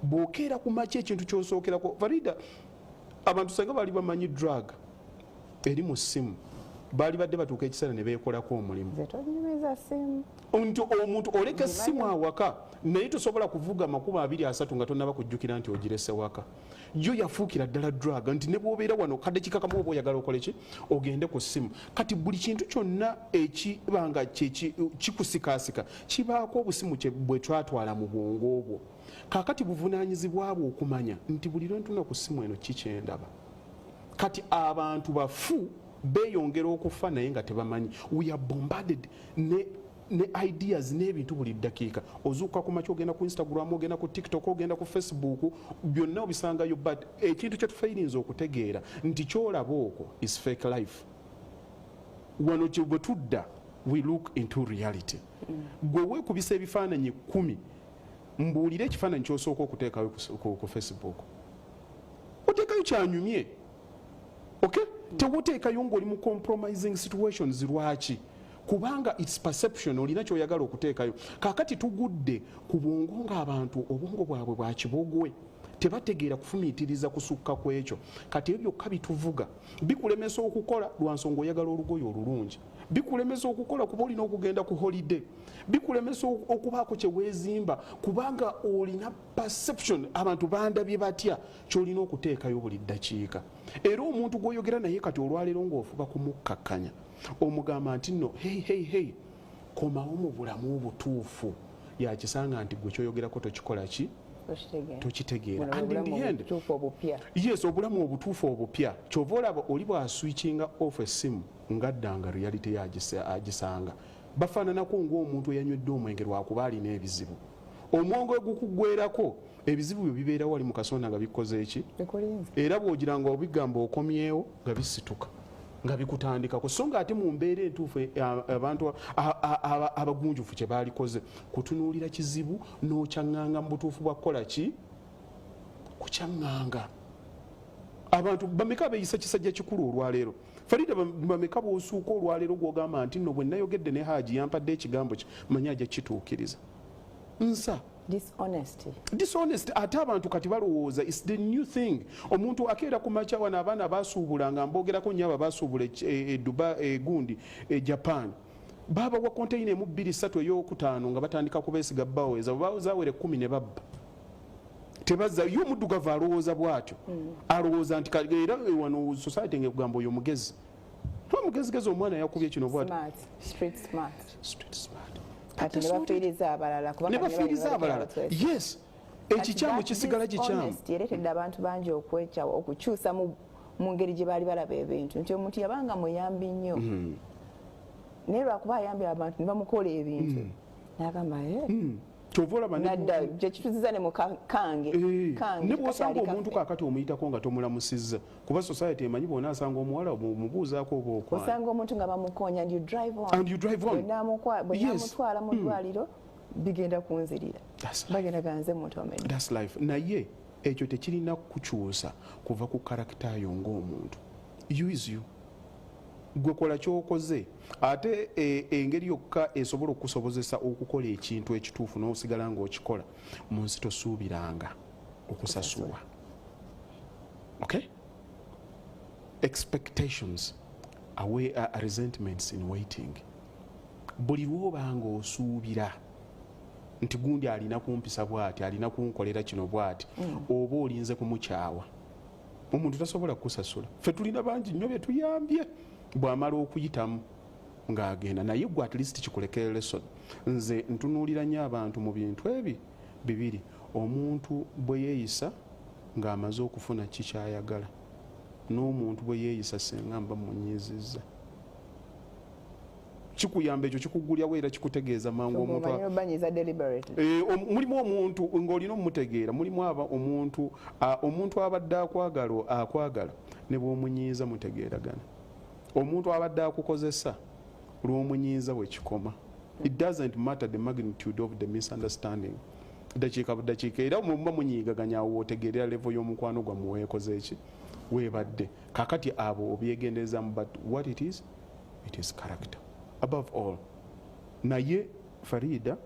Bw'okeera ku maki ekintu ky'osookerako Farida abantu senga bali bamanyi drug eri mu ssimu bali badde batuuka ekiseera ne beekolako omulimu. Omuntu oleka essimu awaka naye tosobola kuvuga 23 nga tonnaba kujjukira nti ogirese waka. Yo yafuukira ddala drug nti ne bw'obeera wano kaddekika kamu oba oyagala okole ki ogende ku ssimu. Kati buli kintu kyonna ekibanga kikusikaasika kibaako obusimu bwe twatwala mu bwongo obwo. Kaakati buvunaanyizibwa bwo okumanya nti buli lwe ntuna ku ssimu eno kikyendaba. Kati abantu bafu beeyongera okufa naye nga tebamanyi. We are bombarded ne ideas n'ebintu buli ddakiika. Ozuuka ku makya ogenda ku Instagram, ogenda ku TikTok, ogenda ku Facebook, byonna obisangayo, but ekintu kye tufairinza okutegeera nti kyolaba okwo is fake life. Wano bwe tudda we look into reality. Gwe weekubisa ebifaananyi 10 mbuulire ekifaananyi ky'osooka okuteekayo ku Facebook. Oteekayo kyanyumye. Okay? Tewoteekayo ng'oli mu compromising situations lwaki? Kubanga it's perception olina kyoyagala okuteekayo. Kaakati tugudde ku bwongo ng'abantu obwongo bwabwe bwa kibogwe. Tebategeera kufumiitiriza kusukka ku ekyo. Kati ebyo byokka bituvuga. Bikulemesa okukola lwa nsonga oyagala olugoye olulungi. Bikulemesa okukola kuba olina okugenda ku holiday. Bikulemesa okubaako kye weezimba kubanga olina perception abantu bandabye batya ky'olina okuteekayo buli ddakiika. Era omuntu gw'oyogera naye kati olwaleero ng'ofuba kumukkakkanya omugamba nti nno hey komawo mu bulamu obutuufu yakisanga nti gwe kyoyogerako tokikola ki tokitegeera. And in the end, yes, obulamu obutuufu obupya kyova olaba oli bw'aswitchinga off essimu ngaddanga reality yagisanga bafaananako ng'omuntu eyanywedde omwenge lwakuba alina ebizibu. Omwongo gukuggwerako ebizibu byo bibeera wali mu kasonda nga bikoze eki era bw'ogira nga obigamba okomyewo nga bisituka nga bikutandikako. So nga ate mu mbeera entuufu abantu abagunjufu kye baalikoze kutunuulira kizibu n'okyaŋŋanga mu butuufu bwa kukola ki kukyaŋŋanga. Abantu bameka beeyisa kisajja kikulu olwaleero. Farida bameka bw'osuuka olwaleero gw'ogamba nti nno bwe nayogedde ne Haaji yampadde ekigambo kye manyi ajja kituukiriza. Nsa dishonest ate abantu kati balowooza is the new thing. Omuntu akeera ku makya wano abaana basuubulanga mbogerako nnyo abo basuubula gundi Japan baba wa container mu 2-3 ey'okutaano nga batandika kubeesiga baweza zawere 10 ne babba tebaza yo muddugavu alowooza bw'atyo alowooza nti era wano society ngegamba oyo mugezi omugezigezi omwana yakubye kino bw'ati street smart ati nebafiiriza abalala yes ekikyamu kisigala kikyamu yeretedde abantu bangi okukyusa mu ngeri gye baali balaba ebintu nti omuntu yabanga muyambi nnyo naye lwakuba ayambye abantu ne bamukola ebintu n'agamba nadda gyekituziza ne mukange ne bw'osanga omuntu kaakati omuyitako nga tomulamusizza kuba society emanyi bw'ona asanga omuwala omubuuzaako oba okwana osanga omuntu nga bamukonya and you drive on bwenamutwala mu ddwaliro bigenda kunzirira bagenda ganze mutomedde. That's life. Naye ekyo tekirina kukyusa kuva ku karakitayo ng'omuntu. You is you. Gwe kola kyokoze ate engeri yokka esobola okukusobozesa okukola ekintu ekituufu n'osigala ng'okikola mu nsi tosuubiranga okusasulwa. Okay? Expectations are resentments in waiting. Buli lw'obanga osuubira nti gundi alina kumpisa bw'ati alina kunkolera kino bw'ati oba olinze kumukyawa omuntu tasobola kukusasula. Ffe tulina bangi nnyo bye tuyambye bw'amala okuyitamu ng'agenda naye gwe at least kikulekera lesson. Nze ntunuulira nnyo abantu mu bintu ebi bibiri. Omuntu bwe yeeyisa ng'amaze okufuna kikyayagala n'omuntu bwe yeeyisa senga mba munyiizizza. Kikuyamba ekyo kikugulyawo era kikutegeeza mangu omuntu mulimu omuntu ng'olina omumutegeera mulimu omuntu abadde akwagala ne bw'omunyiiza mutegeeragana. Omuntu abadde akukozesa lw'omunyiiza bwe kikoma. It doesn't matter the magnitude of the misunderstanding. Dakiika budakiika era muba munyiigaganya awo otegeerera level y'omukwano gwammwe weekoze eki weebadde. Kaakati abo obyegenderezamu but what it is character above all. Naye Farida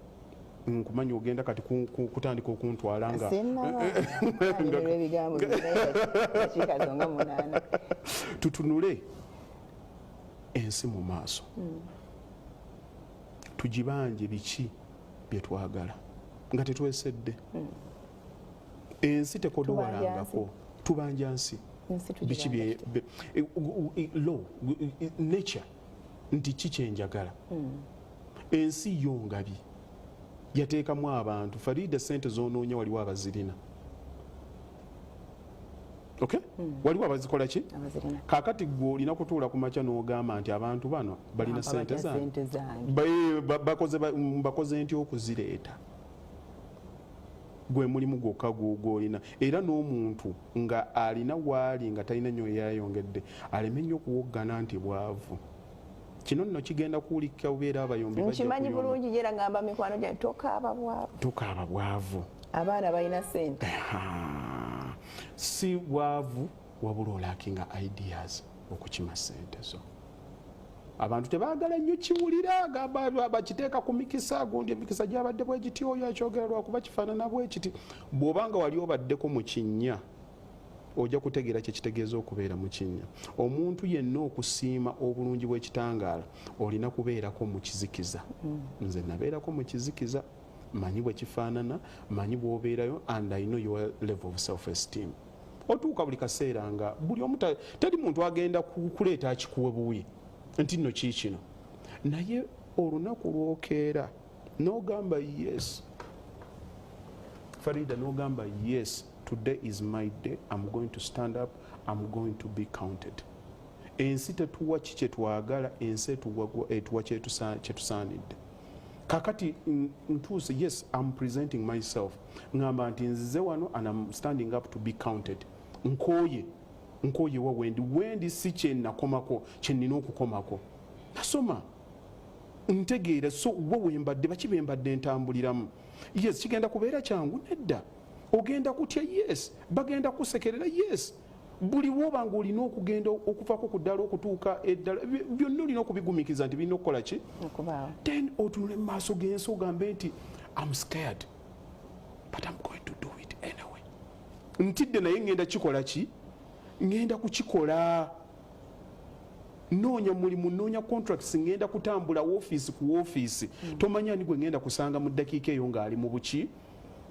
nkumanyi ogenda kati kutandika okuntwala nga tutunule ensi mu maaso tugibanje biki bye twagala nga tetwesedde ensi tekoduwalangako tubanja nsi biki bye law nature nti kikyenjagala ensi yo ngabi yateekamu abantu Farida sente zonoonya waliwo abazirina okay waliwo abazikola ki kakati gwe olina kutuula ku makya n'ogamba nti abantu bano balina sente zange bakoze nti okuzireeta gwe mulimu gwokka gw'olina era n'omuntu nga alina waali nga talina nnyo yayongedde aleme nnyo okuwoggana nti bwavu kino nno kigenda kuwulikika bubeera abayombi nkimanyi bulungi era ngamba mikwano gyange tokaaba bwavu abaana balina sente si bwavu wabula olakinga ideas okukima sente zo abantu tebaagala nnyo kiwulira bakiteeka ku mikisa gundi emikisa gyabadde bwegiti oyo akyogera lwakuba kifaanana bwekiti bw'obanga wali obaddeko mu kinnya ojja kutegeera kyekitegeeza okubeera mu kinnya omuntu yenna okusiima obulungi bw'ekitangaala olina kubeerako mu kizikiza nze nabeerako mu kizikiza manyi bwe kifaanana manyi bw'obeerayo and I know your level of self esteem otuuka buli kaseera nga buli omu teri muntu agenda kuleeta akikuwe buwi nti nno kiikino naye olunaku lwokeera n'ogamba yes Farida n'ogamba yes today is my day I'm going to stand up I'm going to be counted ensi tetuwa ki kyetwagala ensi etuwa kyetusaanidde kakati ntuuse yes I'm presenting myself ngamba nti nzize wano and I'm standing up to be counted nkooye wa wendi si kyenakomako kyenina okukomako nasoma ntegeera so wa wembadde baki bembadde ntambuliramu yes kigenda kubeera kyangu nedda ogenda kutya yes bagenda kusekerera yes buli wobanga olina okugenda okuvako ku ddala okutuuka eddala byonna olina okubigumikiza nti birina okukola ki then otunule mu maaso g'ensi ogambe nti I'm scared but I'm going to do it anyway ntidde naye ngenda kikola ki ngenda kukikola noonya mulimu noonya contracts ngenda kutambula woofiisi ku woofiisi tomanya ni gwe ngenda kusanga mu ddakiika eyo ng'ali mu buki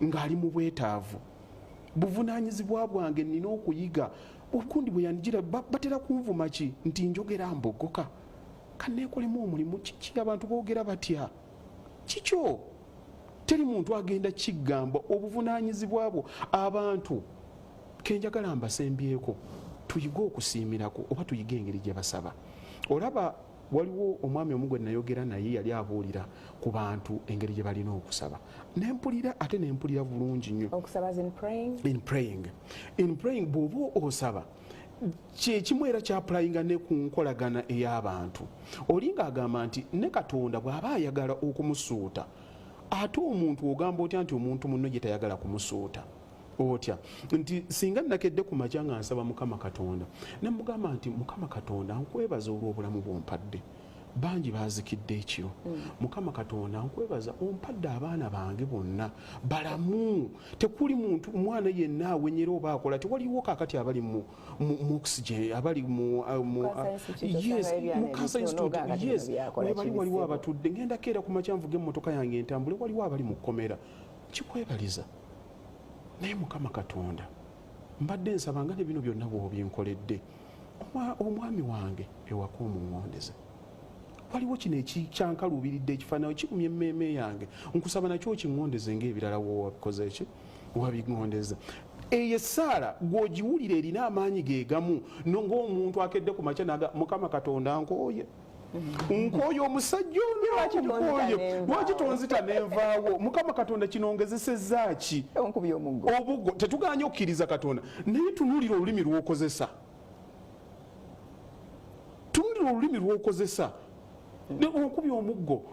ng'ali mu bwetaavu buvunaanyizibwa bwange nina okuyiga okundi bwe yandigira batera kunvuma ki nti njogera mbogoka kanneekolemu omulimu kiki abantu boogera batya kikyo teri muntu agenda kigamba obuvunaanyizibwa bwo abantu kenjagala mbasembyeko tuyige okusiimirako oba tuyige engeri gye basaba olaba waliwo omwami omu gwe nayogera naye yali abuulira ku bantu engeri gye balina okusaba nempulira ate nempulira bulungi nnyo in praying bw'oba osaba kyekimu era kyapulayinga ne ku nkolagana ey'abantu olinga agamba nti ne Katonda bw'aba ayagala okumusuuta ate omuntu ogamba otya nti omuntu munno gye tayagala kumusuuta otya nti singa nakedde ku makya nga nsaba Mukama Katonda nemugamba nti Mukama Katonda nkwebaza olw'obulamu bw'ompadde bangi bazikidde ekiro Mukama Katonda nkwebaza ompadde abaana bange bonna balamu tekuli muntu omwana yenna awenyera oba akola tewaliwo kakati abali mu oxygen abali mu cancer institute yes waliwo abatudde ngenda keera ku makya nvuga emmotoka yange entambule waliwo abali mu kkomera kikwebaliza naye Mukama Katonda mbadde nsaba nga ne bino byonna bw'obinkoledde omwami wange ewaka omuŋŋondeze waliwo kino ekikyankaluubiridde ekifaananyi kikumya emmeeme yange nkusaba nakyo kiŋŋondeze ng'ebirala wabikoze eki wabiŋŋondeza eyo essaala gw'ogiwulira erina amaanyi ge gamu ng'omuntu akedde ku makya naga Mukama Katonda nkooye nkooye omusajja ono lwaki tonzita nenvaawo Mukama Katonda kinongezesezza ki obuggo tetuganye okukkiriza Katonda naye tunuulira olulimi lw'okozesa okubya omuggo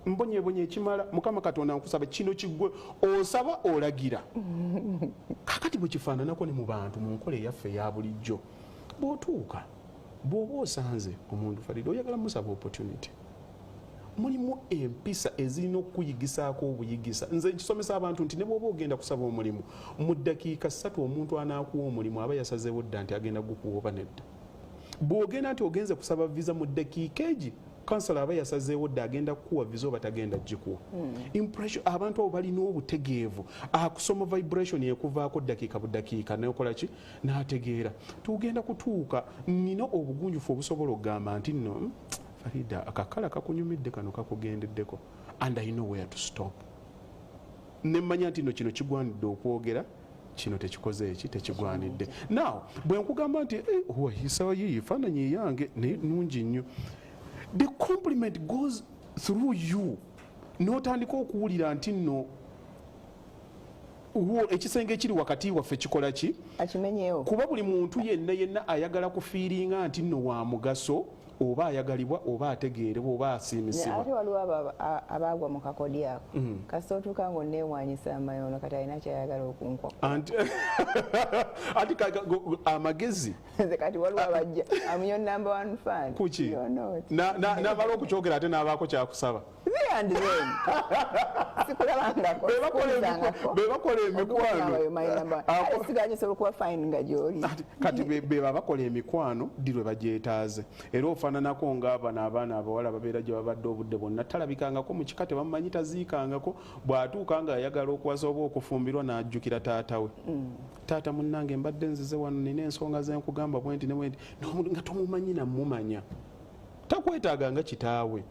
mbonyebonye ekimala Mukama Katonda nkusaba kino kiggwe osaba olagira kakati bwe kifaananako ne mu bantu mu nkola eyaffe eya bulijjo bw'otuuka bw'oba osanze omuntu Farida oyagala musaba opportunity mulimu empisa ezirina okukuyigisaako obuyigisa nze nkisomesa abantu nti ne bw'oba ogenda kusaba omulimu mu ddakiika 3 omuntu anaakuwa omulimu aba yasazeewo dda nti agenda gukuwa oba nedda bw'ogenda nti ogenze kusaba visa mu ddakiika egi kansala aba yasazeewo dda agenda kukuwa visa oba tagenda gikuwa. Impression abantu abo balina obutegeevu akusoma vibration ekuvaako ddakiika buddakiika nekola ki n'ategeera tugenda kutuuka nina obugunjufu obusobola okugamba nti nno Farida akakala kakunyumidde kano kakugendeddeko and I know where to stop. Nemmanya nti nno kino kigwanidde okwogera kino tekikoze eki tekigwanidde. Now bwe nkugamba nti wahisawa yifaananyi yange nungi nnyo, the compliment goes through you n'otandika okuwulira nti nno ekisenge ekiri wakati waffe kikola ki akimenyeewo, kuba buli muntu yenna ayagala kufiiringa nti nno wa mugaso oba ayagalibwa oba ategeerebwa oba asiimisibwa. Ate waliwo abaagwa mu kakodi ako kasita otuuka ng'onneewanyisa amayono kati alina kyayagala okunkwa anti amagezi kati waliwo abajja amunyo number 1 fan kuki n'abala okukyogera ate n'abaako kyakusaba bebakola emikwano kati beba bakola emikwano ddi lwe bagyetaaze era ofaananako ng'abano abaana abawala babeera gye babadde obudde bwonna talabikangako mu kika tebamumanyi taziikangako bw'atuuka ng'ayagala okuwasa oba okufumbirwa n'ajjukira taata we. Taata munnange mbadde nzize wano nina ensonga ze nkugamba bwenti ne bwenti nga tomumanyi namumanya takwetaaga nga kitaawe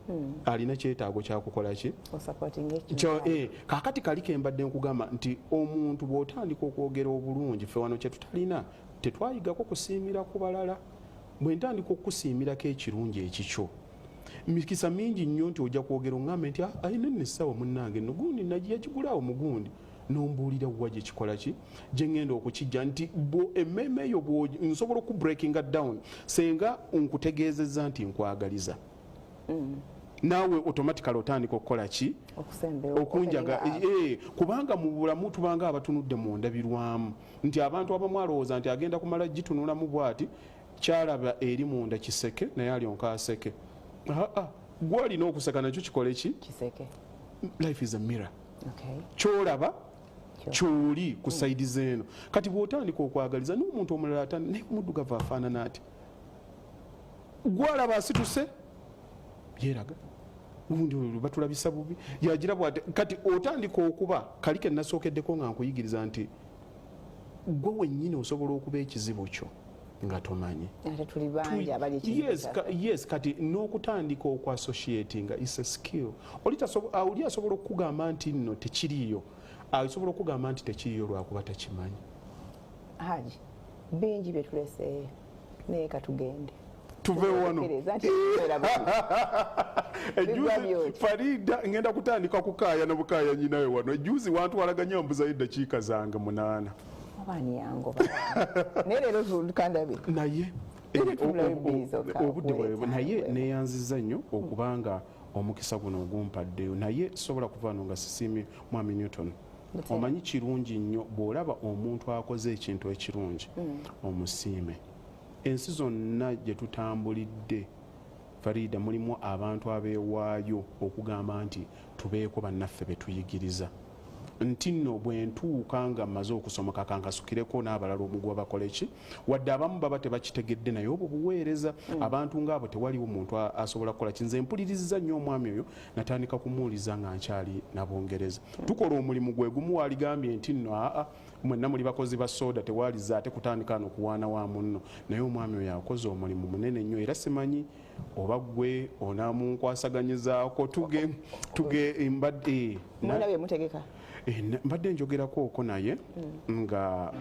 alina kyetaago kyakukola ki kaakati kali kembadde nkugamba nti omuntu bw'otandika okwogera obulungi ffe wano kye tutalina tetwayigako kusiimira ku balala. Bwe ntandika okusiimirako ekirungi ekikyo mikisa mingi nnyo nti ojja kwogera oŋŋambe nti ayina nno essaawa munnange nno gundi yagigulaawo mugundi nombuulira wa gye kikola ki gye ŋŋenda okukijja nti emmeeme eyo nsobola okubreakinga down senga nkutegeezezza nti nkwagaliza naawe automatically otandika okukola ki okunjaga kubanga mu bulamu tubanga abatunudde mu ndabirwamu nti abantu abamu alowooza nti agenda kumala gitunulamu bw'ati kyalaba eri munda kiseke naye alyonka aseke. Gwalina okuseka nakyo kikole ki life is a mirror. Kyolaba kyoli ku saidi zeeno kati bw'otandika okwagaliza n'omuntu omulala naye muddugavu afaanana ati gwalaba asituse yeeraga gundi batulabisa bubi yagira bwate kati otandika okuba kali ke nasookeddeko nga nkuyigiriza nti gwe wennyini osobola okuba ekizibu kyo nga tomanyi. Yes, kati n'okutandika okwassociatinga is a skill. Oli asobola okukugamba nti nno tekiriyo asobola okugamba nti tekiriyo lwakuba takimanyi. Haji bingi bye tulese naye katugende tuve wano ejuzi Farida ngenda kutandika kukaaya n'obukaaya nyinawe wano ejuzi wantwalaganya mbuzayo eddakiika zange 8 abani yango nerero tukandabe naye obudde bwe naye neyanziza nnyo okubanga omukisa guno ogumpaddeyo naye sobola kuvaano nga sisiimi mwami Newton. Omanyi kirungi nnyo bw'olaba omuntu akoze ekintu ekirungi omusiime. Ensi zonna gye tutambulidde Farida mulimu abantu abeewaayo okugamba nti tubeeko bannaffe be tuyigiriza nti nno bwe ntuuka nga mmaze okusomoka kankasukireko n'abalala omugwa bakola ki wadde abamu baba tebakitegedde naye obwo buweereza abantu ng'abo tewaliwo muntu asobola kukola kinze mpuliriza nnyo omwami oyo natandika kumuwuliza nga nkyali nabongereza tukola omulimu gwe gumu waligambye nti nno mwenna muli bakozi ba soda tewaliza ate kutandika n'okuwaana wa munno naye omwami oyo akoze omulimu munene nnyo era simanyi oba gwe onaamunkwasaganyizaako tuge mbadde mutegeka mbadde njogerako oko naye nga